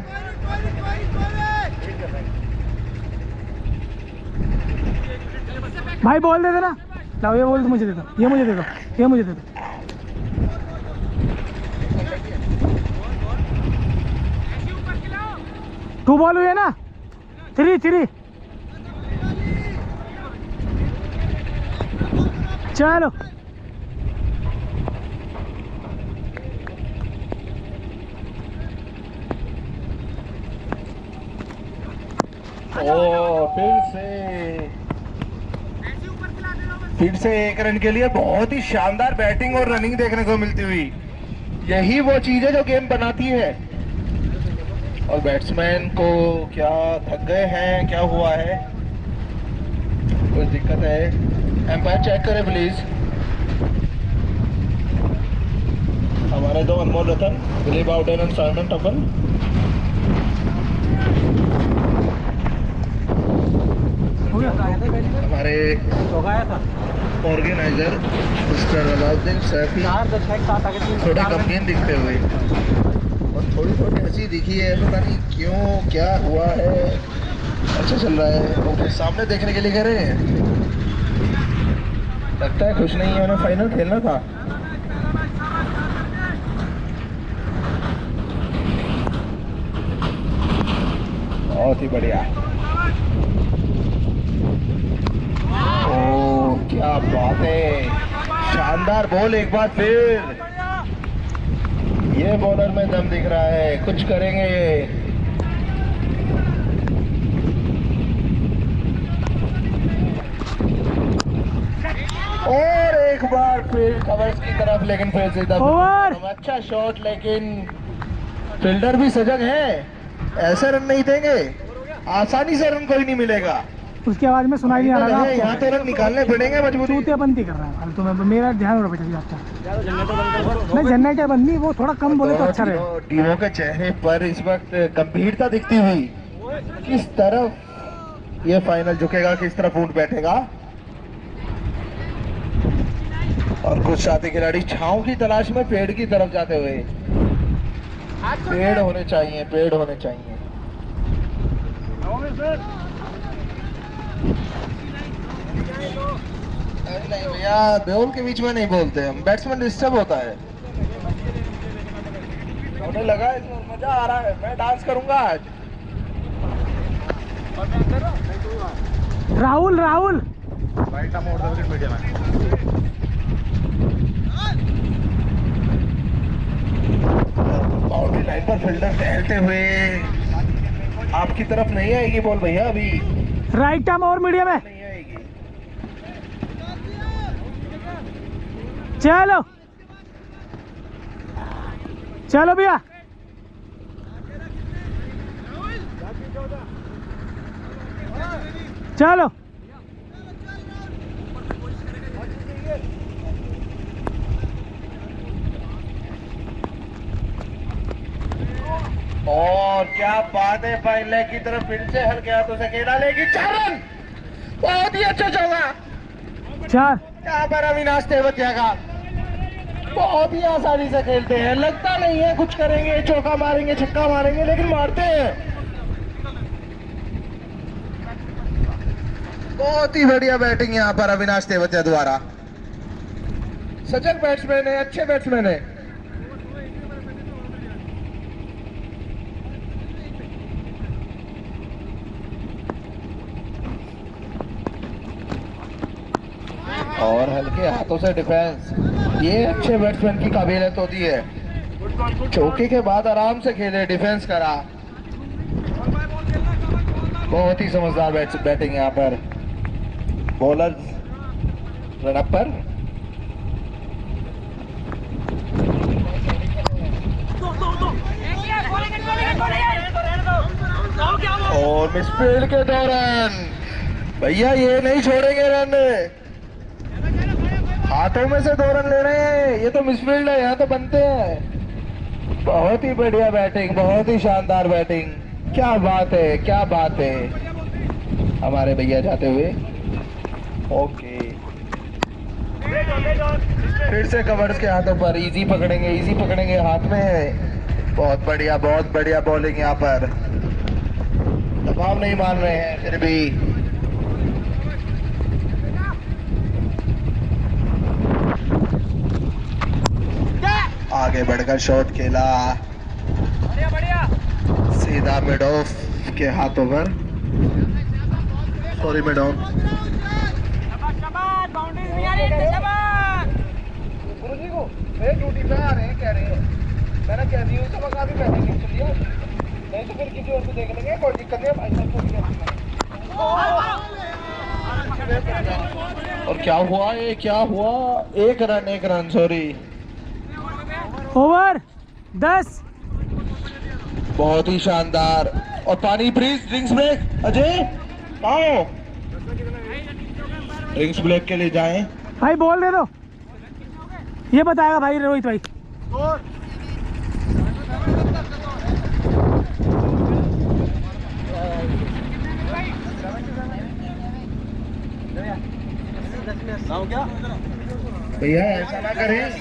भाई बॉल दे देना। लाओ ये बॉल तो मुझे दे दो, ये मुझे दे दो, ये मुझे दे दो। टू बॉल हुई है ना, 3 चलो। ओ, फिर से 1 रन के लिए बहुत ही शानदार बैटिंग और रनिंग देखने को मिलती हुई। यही वो चीज है जो गेम बनाती है। और बैट्समैन को क्या थक गए हैं, क्या हुआ है, कुछ दिक्कत है? एम्पायर चेक करे प्लीज। हमारे 2 अनमोल रतन, दिलीप आउटेन एंड साइमन टपन। हमारे ऑर्गेनाइजर मिस्टर अलाउद्दीन सैफी थोड़े गमगीन दिखते हुए, और थोड़ी हंसी दिखी है, पता नहीं क्यों, क्या हुआ है। अच्छा चल रहा है। ओके, सामने देखने के लिए कह रहे हैं, लगता है खुश नहीं है, उन्हें फाइनल खेलना था। बहुत ही बढ़िया। ओ, क्या बात है, शानदार बॉल। एक बार फिर ये बॉलर में दम दिख रहा है, कुछ करेंगे ये। और एक बार फिर कवर्स की तरफ, लेकिन फिर सीधा ओवर। अच्छा शॉट, लेकिन फील्डर भी सजग है, ऐसे रन नहीं देंगे, आसानी से रन कोई नहीं मिलेगा। उसकी आवाज में सुनाई नहीं आ रहा है यहाँ तो रन निकालने पड़ेंगे मजबूरी। चूतियापंती कर रहा है फालतू में, मेरा ध्यान रखो बेटा जी आपका। नहीं जनरेटर बंद नहीं, वो थोड़ा कम बोले तो अच्छा रहे। टीमों के चेहरे पर इस वक्त गंभीरता दिखती हुई, किस तरफ ये फाइनल झुकेगा, किस तरफ ऊंट बैठेगा। और कुछ साथी खिलाड़ी छांव की तलाश में पेड़ की तरफ जाते हुए। पेड़ होने चाहिए, पेड़ होने चाहिए। नहीं भैया, बॉल के बीच में नहीं बोलते हम, बैट्समैन डिस्टर्ब होता है। उन्हें लगा इसमें मजा आ रहा है, मैं डांस करूंगा आज। राहुल राहुल राइट आर्म और विकेट मीडियम है। बाउंड्री लाइन पर फील्डर टहलते हुए आपकी तरफ नहीं आएगी बॉल भैया, अभी राइट आर्म और मीडियम है। नहीं आएगी। चलो चलो भैया। चलो और क्या बात है, फाइन लेग की तरफ फिर से हल्के हाथों से खेला लेगी, 4 रन, बहुत ही अच्छा चौका। 4 यहाँ पर अविनाश तेवतिया का बहुत ही आसानी से खेलते हैं, लगता नहीं है कुछ करेंगे, चौका मारेंगे छक्का मारेंगे, लेकिन मारते हैं। बहुत ही बढ़िया बैटिंग यहाँ पर अविनाश तेवतिया द्वारा। सजग बैट्समैन है, अच्छे बैट्समैन है। और हल्के हाथों से डिफेंस, ये अच्छे बैट्समैन की काबिलियत होती है। चौके के बाद आराम से खेले, डिफेंस करा, बहुत ही समझदार बैटिंग यहाँ पर। बॉलर रन अप पर और मिसफील्ड के 2 रन। भैया ये नहीं छोड़ेंगे रन, हाथों में से 2 रन ले रहे हैं, ये तो मिसफील्ड है, यहाँ तो बनते हैं। बहुत ही बढ़िया बैटिंग, बहुत ही शानदार बैटिंग, क्या बात है, क्या बात है। हमारे भैया जाते हुए, ओके फिर से कवर्स के हाथों पर, इजी पकड़ेंगे, हाथ में है। बहुत बढ़िया बॉलिंग यहाँ पर, दबाव नहीं मान रहे हैं फिर भी। आगे बढ़कर शॉट खेला, सीधा मिड ऑफ के हाथों पर, सॉरी मिड ऑफ। गुरुजी को ड्यूटी पे आ रहे हैं, कह रहे हैं, मैंने कह दी उसका मौका भी पहले नहीं चलिए, नहीं तो फिर किसी और को देख लेंगे, कोई दिक्कत नहीं। भाई और क्या हुआ, ये क्या हुआ, 1 रन सॉरी। ओवर 10। बहुत ही शानदार। और पानी प्लीज, ड्रिंक्स ब्रेक। अजय आओ, ड्रिंक्स ब्रेक के लिए जाएं। भाई बॉल दे दो, ये बताएगा भाई रोहित भाई। क्या भैया ऐसा ना करें,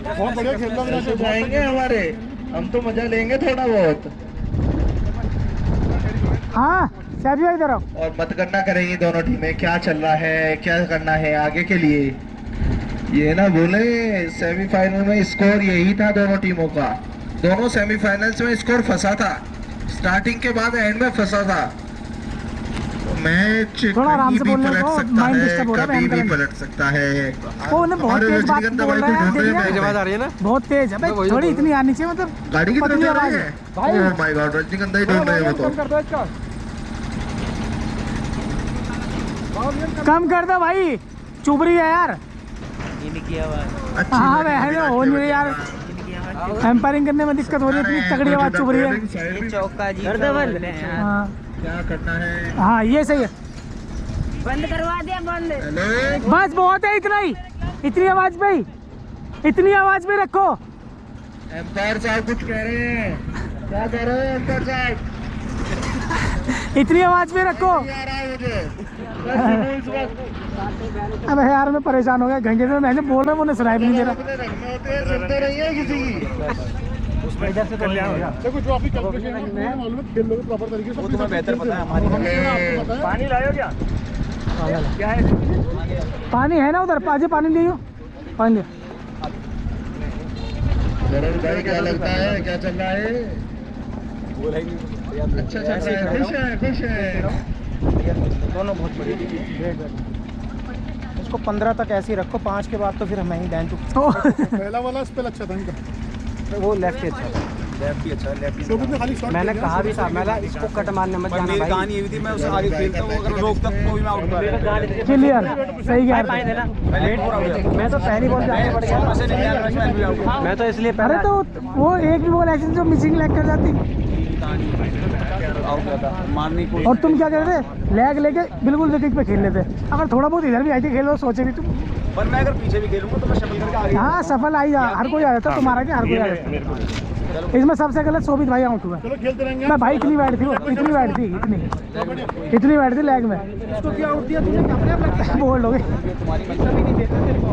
बहुत बढ़िया खेल रहा है। ऐसे जाएंगे हमारे, हम तो मजा लेंगे थोड़ा बहुत। हाँ सैफी भाई इधर आओ। और मतगणना करेंगी दोनों टीमें, क्या चल रहा है, क्या करना है आगे के लिए। ये ना बोले सेमीफाइनल में स्कोर यही था दोनों टीमों का, दोनों सेमीफाइनल्स में स्कोर फंसा था, स्टार्टिंग के बाद एंड में फंसा था। मैच थोड़ा आराम से कभी भी बोलने पलट को, सकता माइंड है, डिस्टर्ब हो रहा है, कभी भी बहन पलट सकता है। वो उन्हें बहुत हमारे तेज बात रजनीगंधा बोल भाई रहा है, को ढूंढ रहे हैं, देखिए। आवाज आ रही है ना, बहुत तेज है भाई, थोड़ी इतनी आनी चाहिए, मतलब गाड़ी की तरफ पतली जा आवाज रहे है। हैं। ओह माय गॉड, रजनीगंधा ही ढूंढ रहे हैं वो तो। कम कर दो भाई, चुभ रही है यार। अच्छी हाँ बैटिंग, हो नहीं रही यार, एम्पायरिंग करने में दिक्कत हो रही है, इतनी तगड़ी आवाज चुभ रही है। चौका जी हाँ क्या करना है। हाँ ये सही है, बंद करवा दिया, बंद। हेलो, बस बहुत है इतना ही, इतनी आवाज पे ही, इतनी आवाज में रखो। एम्पायर साहब कुछ कह रहे हैं, क्या कह रहे हैं एम्पायर साहब? इतनी आवाज में रखो। नहीं आ रहा है मुझे, मैं सुनूं इस वक्त। अब यार मैं परेशान हो गया, घंटे से मैंने बोल रहा हूँ, उन्हें सुनाई भी नहीं दे रहा। अपने रखने होते हैं, सुनते नहीं है किसी की। उसमें इधर से कल्याण हो गया। देखो जो आपकी कैलकुलेशन है, मालूम है, खेल लोगे प्रॉपर तरीके से। वो तुम्हें बेहतर पता है, हमारी आपको पता है। पानी लायो क्या, क्या है? पानी है ना उधर, पाजी पानी लियो, पानी लियो। वरुण भाई क्या लगता है, क्या चल रहा है? अच्छा चल रहा है, खुश है। दोनों बहुत बढ़िया। इसको 15 तक ऐसे ही रखो, 5 के बाद तो फिर मैं ही बैंड पहला वाला स्पेल अच्छा था इनका, वो लेफ्ट ही अच्छा था। शोभित ने खाली शॉट मैंने कहा भी था, मैं इसको कट मारने मत जाना भाई। कहानी ये थी, मैं उसे आगे खेलता हूँ, अगर रोकता तो भी मैं आउट कर। क्लियर, सही कह रहे हो। मैं तो पहली बॉल जाने पड़ गया, मैं तो इसलिए अरे तो वो एक भी बॉल ऐसी जो मिसिंग लेग कर जाती मारने को। और तुम क्या कर रहे थे, लेग लेके बिल्कुल विकेट पे खेल लेते। अगर थोड़ा बहुत इधर भी आके खेलो, सोचे भी तुम। पर मैं अगर पीछे भी खेलूंगा तो मैं शफल करके आगे। हाँ सफल आई जा, हर कोई आ जाता, तुम्हारा क्या हर कोई आ जाता। इसमें सबसे गलत शोभित भाई आउट हुआ। चलो खेलते रहेंगे। मैं भाई इतनी बैठ थी, इतनी बैठ थी, इतनी बैठ थी लेग में। इसको क्या आउट दिया तूने, अपने आप लगता बोल्ड हो गए।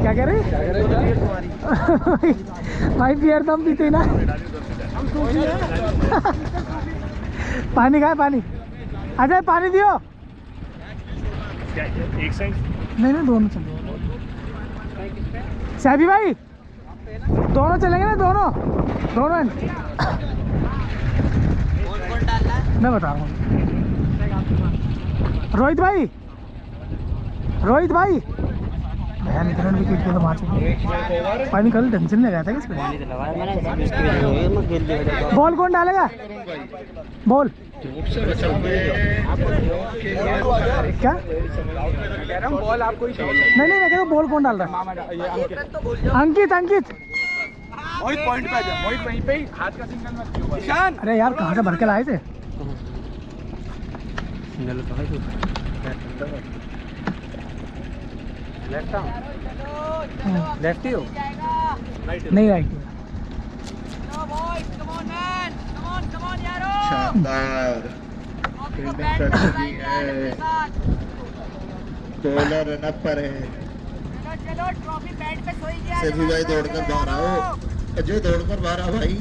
क्या कह रहे भाई, बियर दम पीते ना। पानी खाए, पानी। अजय पानी दियो। एक साइड नहीं नहीं, दोनों चलेंगे। सैफी भाई दोनों चलेंगे ना, दोनों मैं बता रहा हूँ। रोहित भाई बहन इतना विकेट के तो वहाँ पानी कल टेंशन ले गया था किस पे। बॉल कौन डालेगा, बॉल क्या बॉल आपको ही नहीं मैं कह रहा हूँ बॉल कौन डाल रहा है। अंकित मोहित पॉइंट पे आ जा, मोहित वहीं पे ही हाथ का सिग्नल मत दियो। ईशान अरे यार कहाँ से भर के लाए थे। लेफ्ट ही हो, नहीं राइट। शानदार फील्डिंग कर चुकी है, बॉलर रन अप पर है। सभी भाई दौड़कर बाहर आओ, अजय दौड़कर बाहर आ भाई।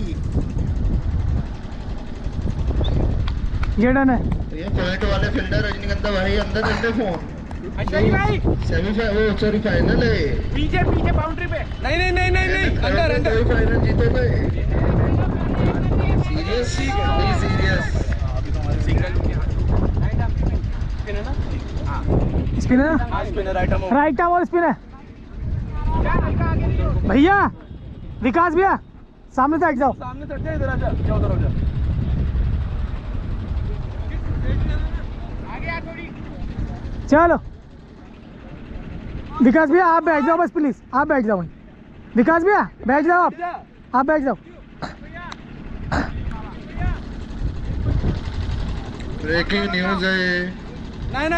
ये डन है। ये पॉइंट वाले फील्डर रजनीगंधा भाई अंदर अंदर फोन। सॉरी फाइनल है, पीछे बाउंड्री पे। नहीं अंदर कोई फाइनल जीतोगे। सीरियस स्पिनर राइट आर्म और स्पिनर। भैया विकास भैया सामने से हट जाओ। सामने से इधर आ जा, उधर आ जा। चलो विकास भैया आप बैठ जाओ, बस प्लीज आप बैठ जाओ। विकास भैया बैठ जाओ, आप बैठ जाओ। ब्रेकिंग न्यूज है, नहीं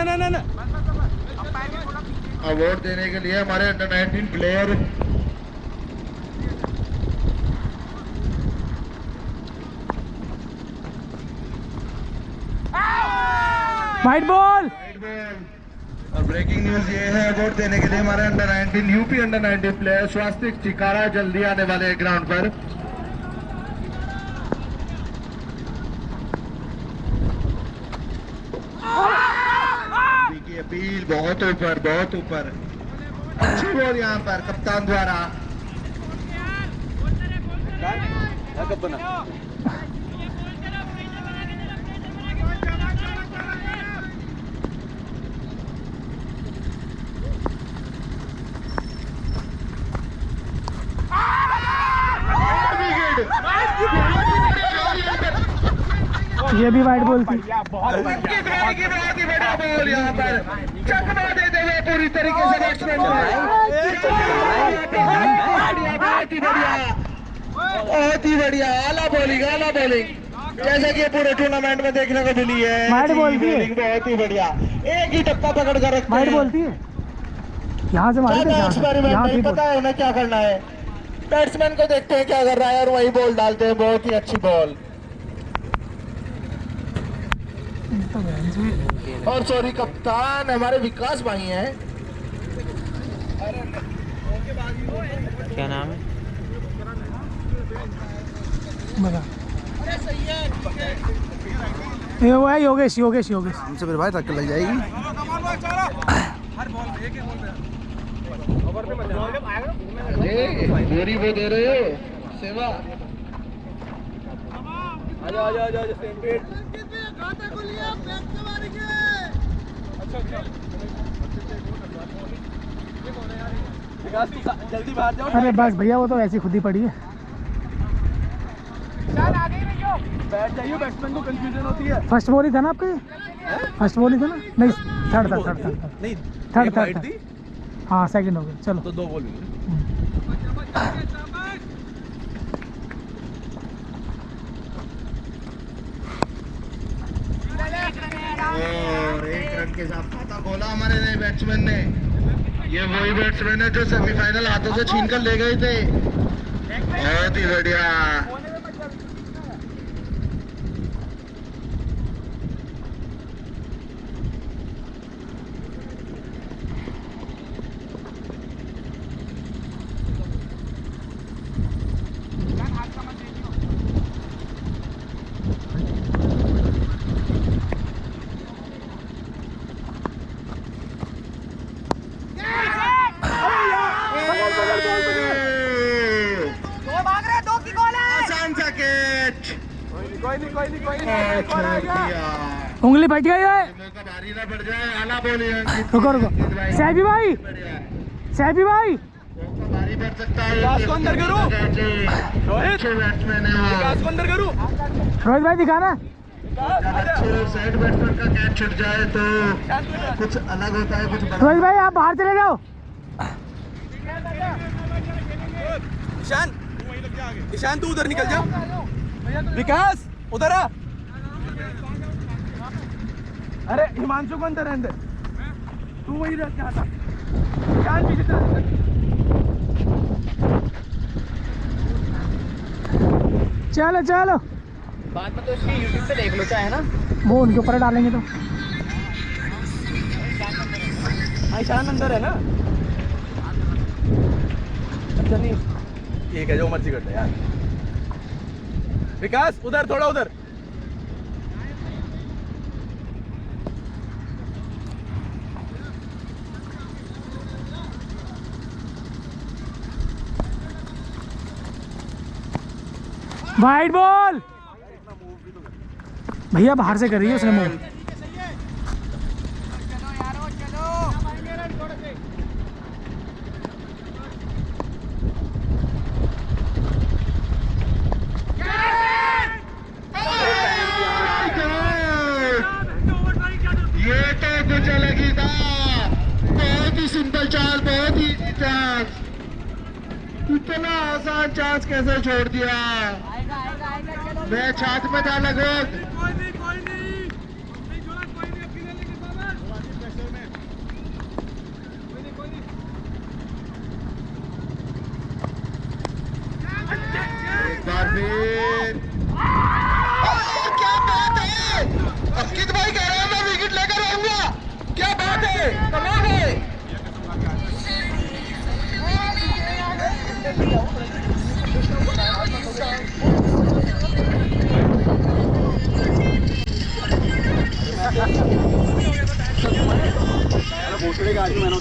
अवार्ड देने के लिए हमारे अंडर 19 प्लेयर वाइट बॉल। और ब्रेकिंग न्यूज ये है, अवार्ड देने के लिए हमारे अंडर 19 यूपी अंडर 19 प्लेयर स्वास्तिक चिकारा जल्दी आने वाले ग्राउंड पर। की अपील बहुत ऊपर अच्छी बॉल यहाँ पर कप्तान द्वारा। ये भी वाइट बॉल थी। बहुत ही बढ़िया बॉल यहाँ पर चकमा देते हुए पूरी तरीके से बैट्समैन बहुत ही बढ़िया आला बॉलिंग जैसा कि पूरे टूर्नामेंट में देखने को मिली है। वाइट बॉल थी, बहुत ही बढ़िया, एक ही टप्पा पकड़ कर रखते वाइट बॉल थी। यहाँ से मारे थे, यहाँ नहीं पता है उन्हें क्या करना है। बैट्समैन को देखते हैं क्या कर रहा है और वही बॉल डालते हैं। बहुत ही अच्छी बॉल। और सॉरी कप्तान हमारे विकास भाई हैं। क्या नाम है? ये वो है योगेश। हमसे फिर भाई टक्कर लग जाएगी। बोरी वो दे रहे हो सेवा आजा आजा आजा आजा सेम पेट विकास जल्दी बाहर जाओ। अरे बस भैया वो तो ऐसी खुद ही पड़ी है। बैठ जाइए, बैट्समैन को कंफ्यूजन होती है। फर्स्ट बॉल ही था ना आपका ये? फर्स्ट बॉल ही था ना? नहीं थर्ड था, थर्ड नहीं थर्ड एक वाइड थर्ड थी हाँ सेकंड हो गया। चलो तो 2 बॉल और 1 रन के साथ खाता खोला हमारे नए बैट्समैन ने। ये वही बैट्समैन है जो सेमीफाइनल हाथों से छीन कर ले गए थे। बहुत ही बढ़िया। उंगली फट गई है। भारी ना पड़ जाए, आला बोली रुको रुको सैफी भाई, सैफी भाई भारी पड़ सकता है। विकास को अंदर करूं, रोहित बैट्समैन है। विकास को अंदर करूं, रोहित भाई दिखाना। अच्छे साइड बैट्समैन का कैच छूट जाए तो कुछ अलग होता है, कुछ बड़ा। रोहित भाई आप बाहर चले जाओ। ईशान, ईशान तू उधर निकल जा। विकास उधर आ। अरे हिमांशु को अंदर अंदर, तू वही रह क्या था। ईशान पीछे चल। चलो चलो बाद में तो इसकी यूट्यूब पे देख लो चाहे ना। वो उनके ऊपर डालेंगे तो। ईशान अंदर है ना। अच्छा नहीं ठीक है, जो मर्जी कर ले यार। विकास उधर, थोड़ा उधर। वाइड बॉल भैया बाहर से कर रही है उसने मूव। ये तो कुछ अलग ही था। बहुत ही सिंपल चांस, बहुत ही इजी चांस। इतना आसान चांस कैसे छोड़ दिया। मैच हाथ में था लगभग। एक बार फिर क्या बात है। अंकित भाई कह रहे हैं मैं विकेट लेकर आऊंगा। क्या बात है, कमाल है।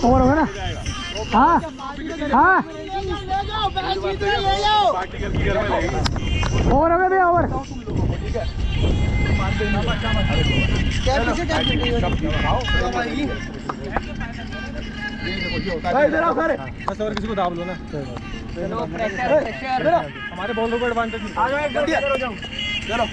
ओवर होगा ना? हाँ हाँ ओवर हो गया भैया, ओवर। किसी को दाब लो ना। हमारे बॉलर को एडवांटेज चलो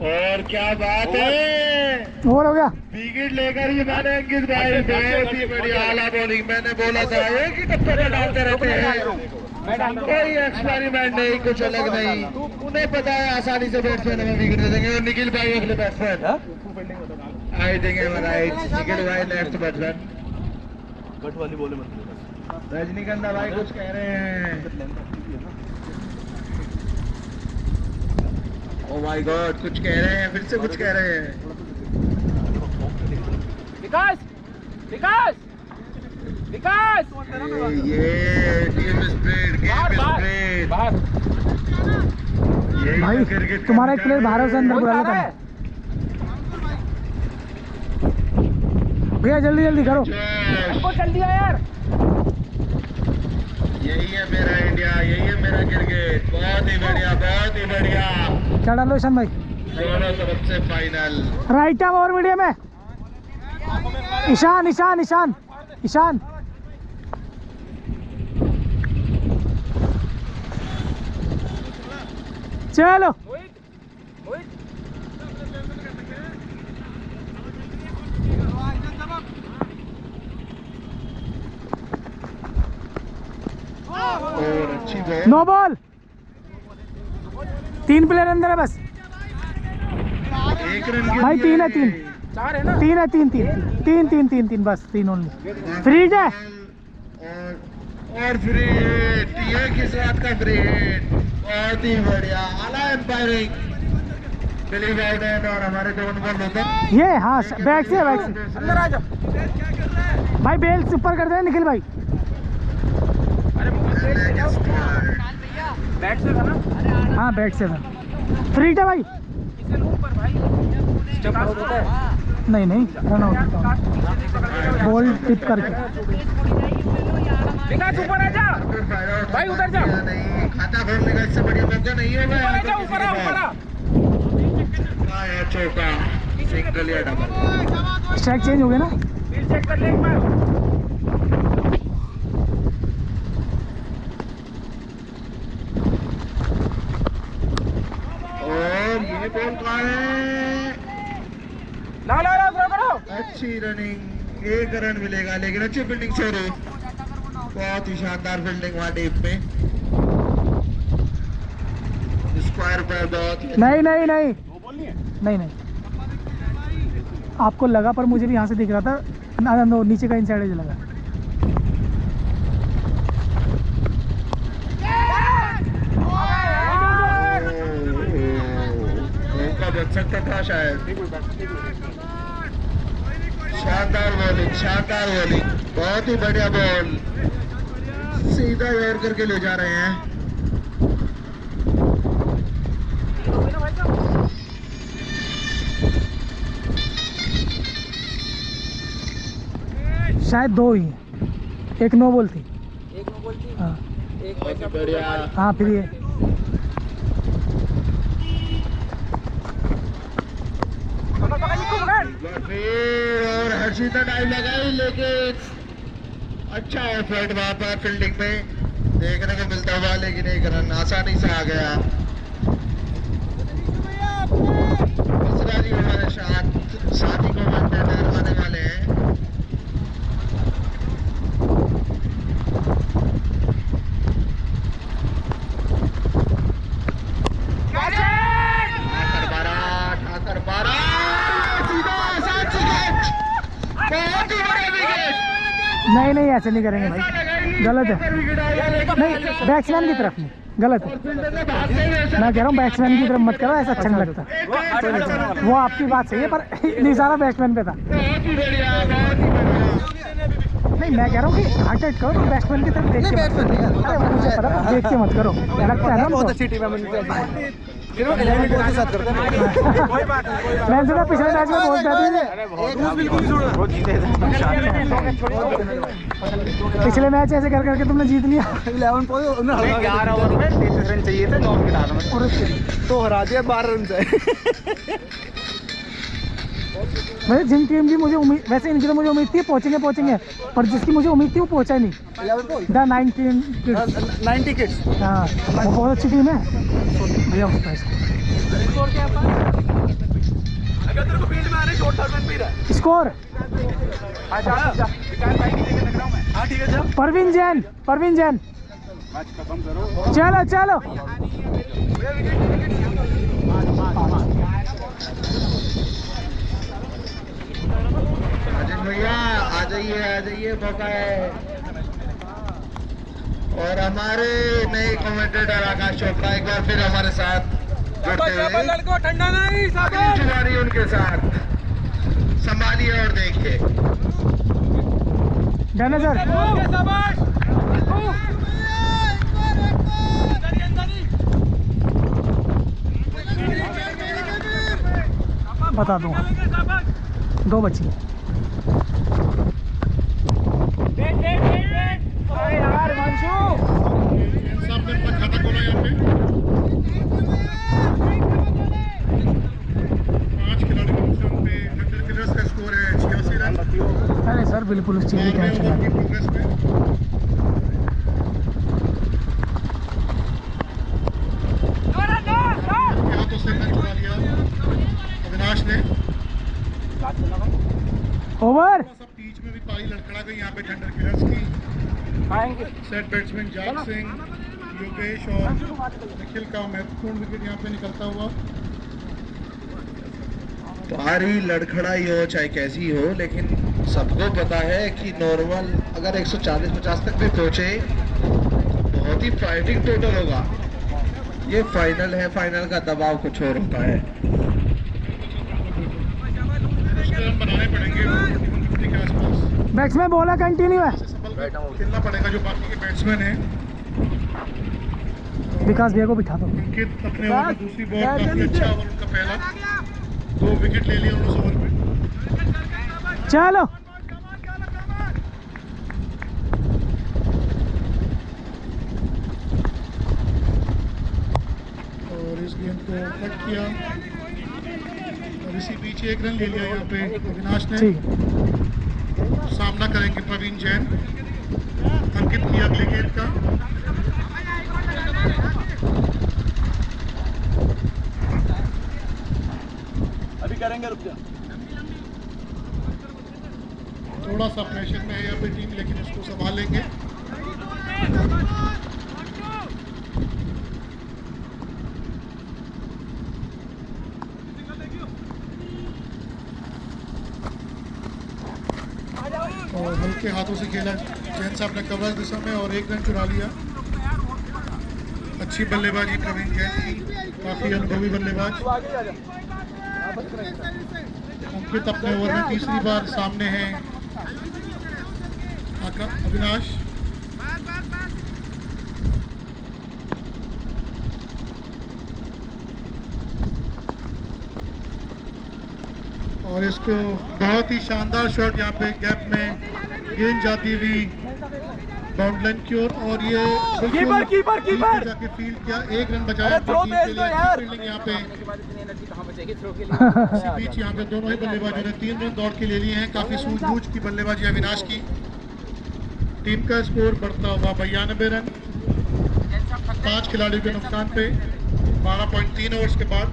और क्या बात है। ओवर हो गया। विकेट लेकर ही मैंने अंकित भाई बहुत ही बढ़िया आला बॉलिंग। मैंने बोला था एक ही टप्पे में डालते रहते हैं, कोई एक्सपेरिमेंट नहीं, कुछ अलग नहीं। उन्हें पता है आसानी से बैट्समैन हमें विकेट दे देंगे। और निखिल भाई अगले batsman I think right. Nikhil भाई लेफ्ट बैट्समैन। कट वाली बोले मत। रजनीगंधा भाई कुछ कह रहे हैं। ओ माय गॉड, कुछ कह रहे हैं, फिर से कुछ कह रहे हैं। विकास विकास विकास ये गेम स्प्रेड, गेम स्प्रेड। भाई तुम्हारा एक प्लेयर बाहर से अंदर बुला लेता है। भैया जल्दी जल्दी करो। जल्दी यार। यही है मेरा इंडिया, यही है मेरा क्रिकेट। बहुत ही बढ़िया, बहुत ही बढ़िया। क्या डालो ईशान भाई? दोनों तरफ से फाइनल। राइट आर्म और मीडियम है। ईशान ईशान ईशान ईशान। चलो और अच्छी बॉल। No ball. 3 प्लेयर अंदर है बस। एक रन के भाई लिए। 3 है 3। 4 है ना? 3 है 3 3 3 3 3 3 बस 3 ओनली। फ्री है। और फ्री हिट, ये किस बात का फ्री हिट। बहुत ही बढ़िया, आला एम्पायरिंग। बिलीव आउट और हमारे 2 बॉल होते हैं। ये हाँ बैक से बैक से। अंदर आ जाओ भाई बेल से ऊपर कर दे निखिल भाई। बैट से था ना? हाँ बैक से था। फ्री है भाई। इसे लो ऊपर भाई। स्टेप आउट होता है। नहीं नहीं रन आउट। बॉल टिप करके। विकास ऊपर आ जा भाई, उधर जा। नहीं, खाता खोलने का इससे बढ़िया मौका नहीं होगा। ऊपर आ जा, ऊपर आ, ऊपर आ। चौका, सिंगल या डबल। स्ट्राइक चेंज हो गया ना। फील्ड चेक कर ले एक बार। और ये बॉल कहाँ है? ला ला ला, थ्रो करो। अच्छी रनिंग, 1 रन मिलेगा, लेकिन अच्छी फील्डिंग शुरू। बहुत ही शानदार फील्डिंग वहाँ डीप में। स्क्वायर पर बहुत ही नहीं नहीं नहीं नहीं नहीं आपको लगा, पर मुझे भी यहाँ से दिख रहा था ना। नो नीचे का इनसाइड लगा। मौका बच सकता था शायद। शानदार बॉलिंग, शानदार बॉलिंग, बहुत ही बढ़िया बॉल। सीधा योर करके ले जा रहे हैं। शायद 2 ही हैं। एक नो बॉल थी। एक नो बॉल थी। हाँ एक बहुत ही बढ़िया। हाँ फिर ये और हर्षिता डाइव लगाई, लेकिन अच्छा एफर्ट वहां पर फील्डिंग में देखने को मिलता हुआ, लेकिन 1 रन आसानी से आ गया। मिश्रा जी हमारे साथी कमेंटेटर आने वाले हैं। ठाकर 12 सीधा 7 विकेट। बहुत ही बड़ा विकेट। नहीं नहीं ऐसे नहीं करेंगे भाई, गलत है। नहीं बैट्समैन की तरफ नहीं, गलत है। मैं कह रहा हूँ बैट्समैन की तरफ मत करो, ऐसा अच्छा नहीं लगता। वो आपकी बात सही है, पर इतनी सारा बैट्समैन पे था। बहुत ही बढ़िया, बहुत ही बढ़िया। नहीं मैं कह रहा हूँ कि हार्ट अटैक करो, बैट्समैन की तरफ देख के मत करो। अरे मुझे पता है, देख के मत करो, लगता है ना बहुत उनको। अच्छी टीम है मुझे। सिर्फ 11 के साथ करते हैं। कोई बात नहीं। मैं सुना पिछले मैच में बोलता था वो जीते थे। पिछले मैच ऐसे कर करके तुमने जीत लिया। 11 11 ओवर में 33 रन चाहिए थे 9 विकेट आने में, तो हरा दिया 12 रन से। वैसे जिन टीम की मुझे उम्मीद, वैसे इनकी तो मुझे उम्मीद थी पहुंचेंगे, पर जिसकी मुझे उम्मीद थी वो पहुंचा नहीं। 90 किड्स। हाँ वो बहुत अच्छी टीम है भैया। उसका अगर तेरे को फील्ड में आने शॉर्ट टर्न पे रहा है स्कोर आजा विकास भाई की जगह लग रहा हूं मैं। हां ठीक है जा। परवीन जैन मैच खत्म करो। चलो चलो। भैया आ जाइए, मौका है। और हमारे नए कमेंटेटर आकाश चोपड़ा एक बार फिर हमारे साथ जुड़ते हुए। ठंडा नहीं जुड़ी उनके साथ, संभालिए और देखिए। डन है सर। बता दूंगा 2 बची। बिल्कुल उस चीज़ की टेंशन ओवर है। की प्रोग्रेस में हाथों से मैच उड़ा लिया अविनाश ने। ओवर थोड़ा सा बीच में भी पारी लड़खड़ा गई यहाँ पे थंडर किलर्स की। सेट बैट्समैन जाग सिंह, योगेश और निखिल का महत्वपूर्ण विकेट यहाँ पे निकलता हुआ। पारी लड़खड़ाई हो चाहे कैसी हो, लेकिन सबको पता है कि नॉर्मल अगर 140-50 तक भी पहुंचे तो बहुत ही फाइटिंग टोटल होगा। ये फाइनल है, फाइनल का दबाव कुछ और होता है। रन बनाने पड़ेंगे 50 के आसपास। बैट्समैन बोला कंटिन्यू है। संभल कर खेलना पड़ेगा जो बाकी के बैट्समैन हैं। विकास भैया को बिठा दो। अंकित अपने ओवर में दूसरी बॉल, काफी अच्छा ओवर उनका पहला, 2 विकेट ले लिए उन्होंने ओवर में। चलो और इस गेंद को कट किया और इसी बीच 1 रन ले लिया यहाँ पे अविनाश ने। ठीक है। सामना करेंगे प्रवीण जैन। अंकित की अगली गेंद का अभी करेंगे, रुक जा। थोड़ा सा प्रेशर में है यहाँ पे टीम, लेकिन उसको संभालेंगे। और हल्के हाथों से खेला जैन साहब ने कवर दिशा में और 1 रन चुरा लिया। अच्छी बल्लेबाजी प्रवीण जैन की, काफी अनुभवी बल्लेबाज। अंकित अपने ओवर में तीसरी बार सामने है अविनाश। और इसको बहुत ही शानदार शॉट यहाँ पे गैप में गेंद जाती हुई बाउंड लाइन की ओर, और ये कीपर जाके फील्ड किया। 1 रन बचाया टीम के लिए। फील्डिंग यहाँ पे इसी बीच यहाँ पे दोनों ही बल्लेबाजों ने 3 रन दौड़ के ले लिए हैं। काफी सूझबूझ की बल्लेबाजी अविनाश की। टीम का स्कोर बढ़ता हुआ 92 रन 5 खिलाड़ियों के नुकसान पे 12.3 ओवर्स के बाद।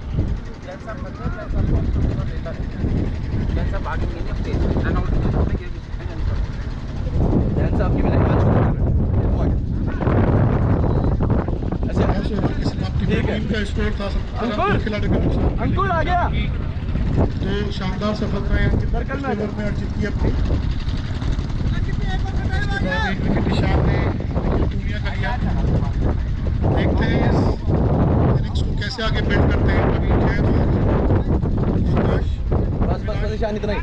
की समाप्ति में टीम का स्कोर था 17 खिलाड़ियों के नुकसान। अंकुर आ गया। 2 शानदार सफलताएं ओवर में अर्जित की अपनी। उसके बाद 1 विकेट निशान ने टूनिया कर लिया। देखते हैं इस इनिंग्स को कैसे आगे बिल्ड करते हैं प्रवीण जैन और बस निशान इतना ही।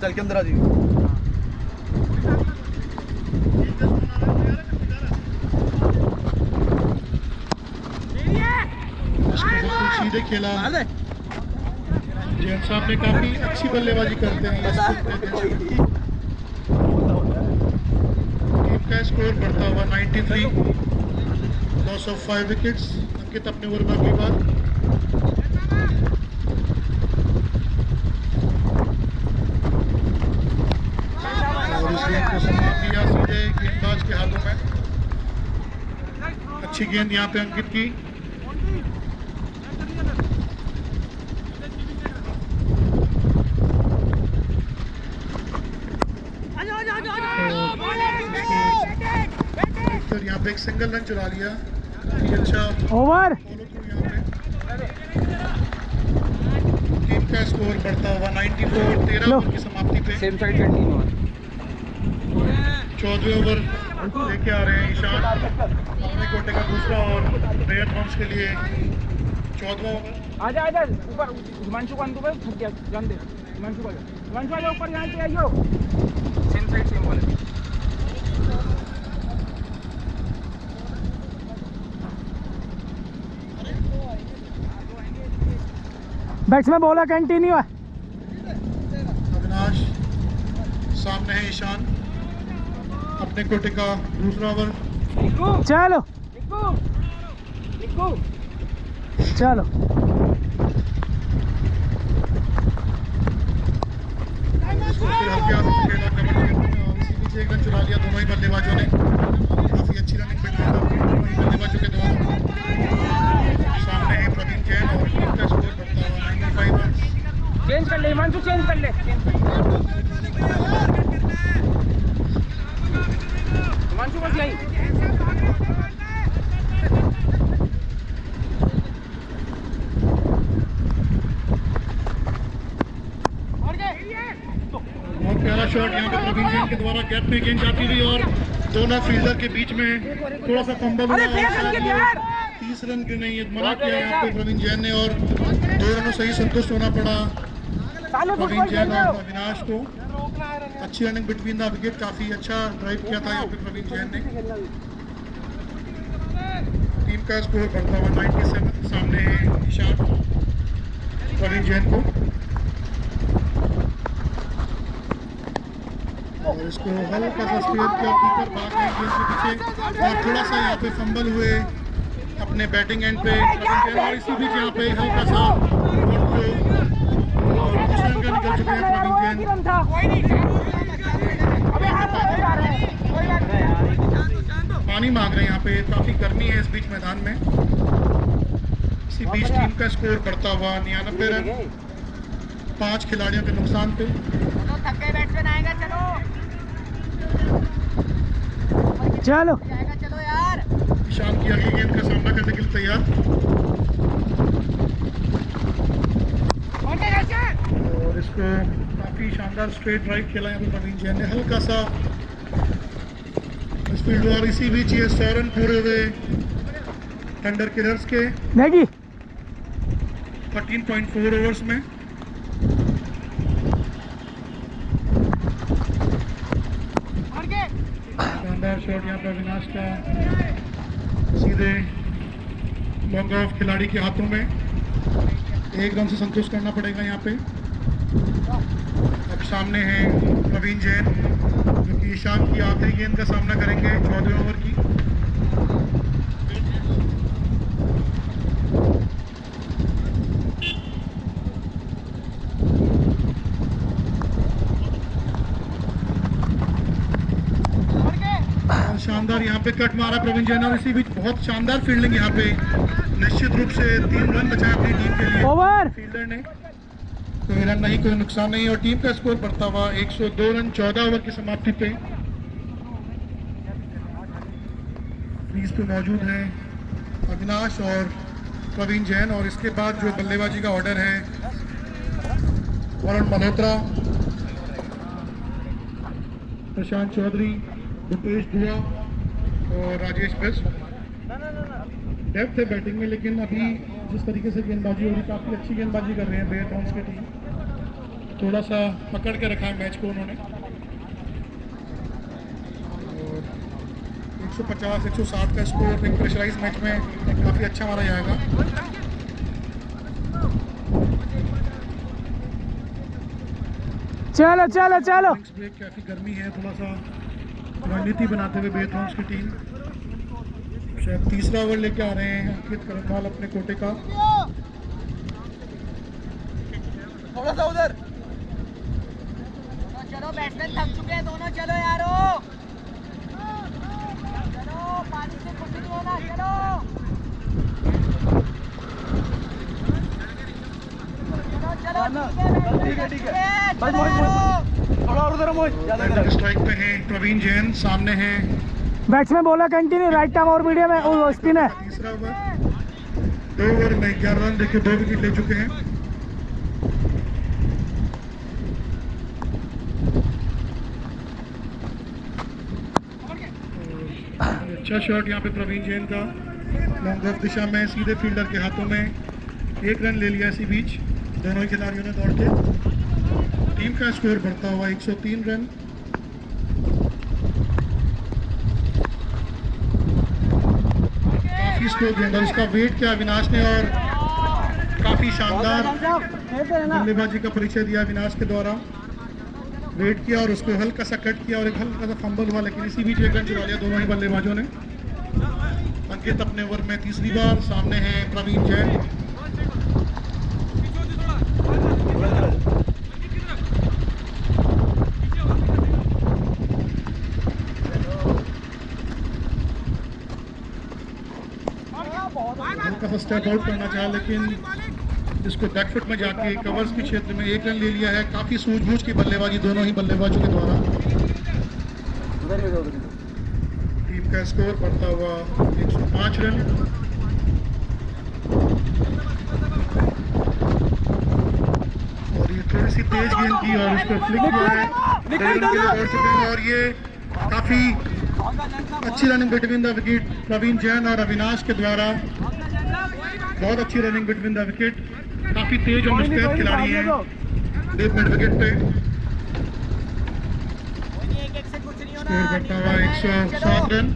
चल के अंदर आ जी। सीधे खेला। जैन साहब ने काफी अच्छी बल्लेबाजी करते हैं। टीम का स्कोर बढ़ता हुआ 93, लॉस ऑफ 5 विकेट्स। अंकित अपने ओवर में अगली बार। और इस गेंद को संभाल दिया सीधे गेंदबाज के हाथों में। अच्छी गेंद यहाँ पे अंकित की। यहाँ पे एक सिंगल रन चुरा लिया। अच्छा ओवर फॉलो थ्रू यहाँ पे। टीम का स्कोर बढ़ता हुआ 94, 13 ओवर की समाप्ति पे। Same side continue. 14वें ओवर लेके आ रहे हैं ईशान अपने कोटे का दूसरा और रेयर बाउंस के लिए 14वां ओवर। आजा आजा ऊपर हिमांशु को अंदर थक गया जान दे। हिमांशु आ जाओ ऊपर यहाँ पे आइयो। Same side same ball. Batsman बोला कंटिन्यू है। अविनाश सामने है ईशान अपने कोटे का दूसरा ओवर। चलो चलो इसको फिर हल्के हाथों से खेला कवर और इसी बीच एक रन चुरा लिया दोनों ही बल्लेबाजों ने। काफ़ी अच्छी रनिंग बिटवीन दोनों ही बल्लेबाजों के द्वारा। सामने है प्रवीण जैन और टीम का स्कोर बढ़ता हुआ 95 रन। चेंज कर ले हिमांशु, चेंज कर ले। हिमांशु बस यही। बहुत प्यारा शॉट यहाँ पे प्रवीण जैन के द्वारा गैप में गेंद जाती हुई और दोनों फील्डर के बीच में थोड़ा सा फंबल हुआ। 30 रन के नहीं मना किया यहाँ पे प्रवीण जैन ने और 2 रनों से ही संतुष्ट होना पड़ा प्रवीण जैन और अविनाश को। अच्छी रनिंग बिटवीन द विकेट, काफी अच्छा ड्राइव किया था यहाँ पे प्रवीण जैन ने। टीम का स्कोर बढ़ता हुआ 97। सामने है ईशान प्रवीण जैन को और इसको हल्का सा स्पेयर किया कीपर भाग गए गेंद के पीछे और थोड़ा सा यहाँ पे फंबल हुए अपने बैटिंग एंड पे और इसी बीच यहाँ पे हल्का सा और दूसरे रन निकल चुके हैं प्रवीण जैन। पानी मांग रहे हैं यहाँ पे, काफी गर्मी है इस बीच मैदान में। इसी बीच टीम का स्कोर बढ़ता हुआ 99 रन 5 खिलाड़ियों के नुकसान पे। चलो ईशान की अगली गेंद का सामना करने के लिए तैयार और इसको काफी शानदार स्ट्रेट ड्राइव खेला यहाँ पे प्रवीण जैन ने। हल्का सा फील्ड और इसी बीच ये 100 रन पूरे हुए थंडर किलर्स के 13.4 ओवर्स में। शानदार शॉट यहाँ पे अविनाश का सीधे लॉन्ग ऑफ खिलाड़ी के हाथों में। 1 रन से संतुष्ट करना पड़ेगा यहाँ पे। अब सामने है प्रवीण जैन जो कि ईशान की आखिरी गेंद का सामना करेंगे 14वें ओवर की। शानदार यहाँ पे कट मारा प्रवीण जैन और इसी बीच बहुत शानदार फील्डिंग यहाँ पे। निश्चित रूप से 3 रन बचाए अपनी टीम के लिए ओवर फील्डर ने। कोई रन नहीं, कोई नुकसान नहीं और टीम का स्कोर बढ़ता हुआ 102 रन 14 ओवर की समाप्ति पे। क्रीज पे मौजूद हैं अविनाश और प्रवीण जैन और इसके बाद जो बल्लेबाजी का ऑर्डर है वरुण मल्होत्रा, प्रशांत चौधरी, भूपेश दुआ और राजेश बेस्ट। डेप्थ है बैटिंग में, लेकिन अभी जिस तरीके से गेंदबाजी हो रही काफ़ी अच्छी गेंदबाजी कर रहे हैं बेयर टाउन्स की टीम। थोड़ा सा पकड़ के रखा है मैच को उन्होंने और 150-160 का स्कोर एक प्रेशराइज मैच में काफ़ी अच्छा माना जाएगा। चलो चलो चलो ब्रेक, काफ़ी गर्मी है, थोड़ा सा रणनीति बनाते हुए बेयर टाउन्स की टीम शायद तीसरा ओवर लेके आ रहे हैं अंकित करमवाल अपने कोटे का। थोड़ा सा उधर चलो, बैट्समैन थक चुके हैं दोनों। चलो यारो, चलो पानी से कुछ नहीं होना। चलो चलो ठीक है ठीक है। थोड़ा और उधर स्ट्राइक पे हैं प्रवीण जैन, सामने हैं बैट्समैन बोला कंटिन्यू राइट टाइम और मीडियम है वो स्पिन है। तीसरा ओवर 2 ओवर में 11 रन देके 2 विकेट ले चुके हैं। अच्छा शॉट यहाँ पे प्रवीण जैन का लॉन्ग ऑफ दिशा में सीधे फील्डर के हाथों में। 1 रन ले लिया इसी बीच दोनों ही खिलाड़ियों ने दौड़ के। टीम का स्कोर बढ़ता हुआ 103 रन। काफी स्लो गेंद और इसका वेट किया अविनाश ने और काफी शानदार बल्लेबाजी का परिचय दिया अविनाश के द्वारा। वेट किया और उसको हल्का सा कट किया और एक हल्का सा फंबल हुआ, लेकिन इसी बीच 1 रन चुरा लिया दोनों ही बल्लेबाजों ने। अंकित अपने ओवर में तीसरी बार, सामने है प्रवीण जैन। हल्का सा स्टेप आउट करना चाहा, लेकिन इसको बैकफुट में जाके कवर्स के क्षेत्र में 1 रन ले लिया है। काफ़ी सूझबूझ की बल्लेबाजी दोनों ही बल्लेबाजों के द्वारा। टीम का स्कोर बढ़ता हुआ 105 रन। और ये थोड़ी सी तेज गेंद की और इस पर फ्लिक हुआ है, 2 रन के लिए दौड़ चुके हैं। और ये काफ़ी अच्छी running between the wicket Praveen Jain और अविनाश के द्वारा। बहुत अच्छी रनिंग बिटवीन द विकेट। काफी तेज और मुस्तैद खिलाड़ी हैं डेथ मिड विकेट पे। स्कोर बढ़ता हुआ 107 रन।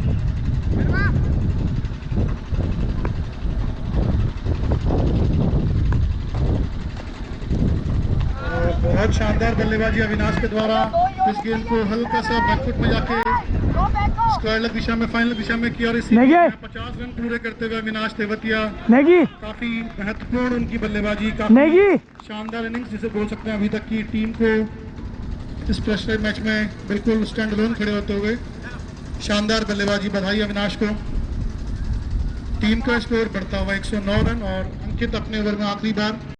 और बहुत शानदार बल्लेबाजी अविनाश के द्वारा। इस गेंद को हल्का सा बैकफुट में जाके स्क्वायर लेग दिशा में, फाइनल दिशा में किया और इसी 50 रन पूरे करते हुए अविनाश तेवतिया। काफी महत्वपूर्ण उनकी बल्लेबाजी, काफी शानदार इनिंग्स जिसे बोल सकते हैं अभी तक की टीम को इस प्रेशर मैच में बिल्कुल स्टैंड अलोन खड़े होते हुए। शानदार बल्लेबाजी, बधाई अविनाश को। टीम का स्कोर बढ़ता हुआ 109 रन और अंकित अपने ओवर में आखिरी बार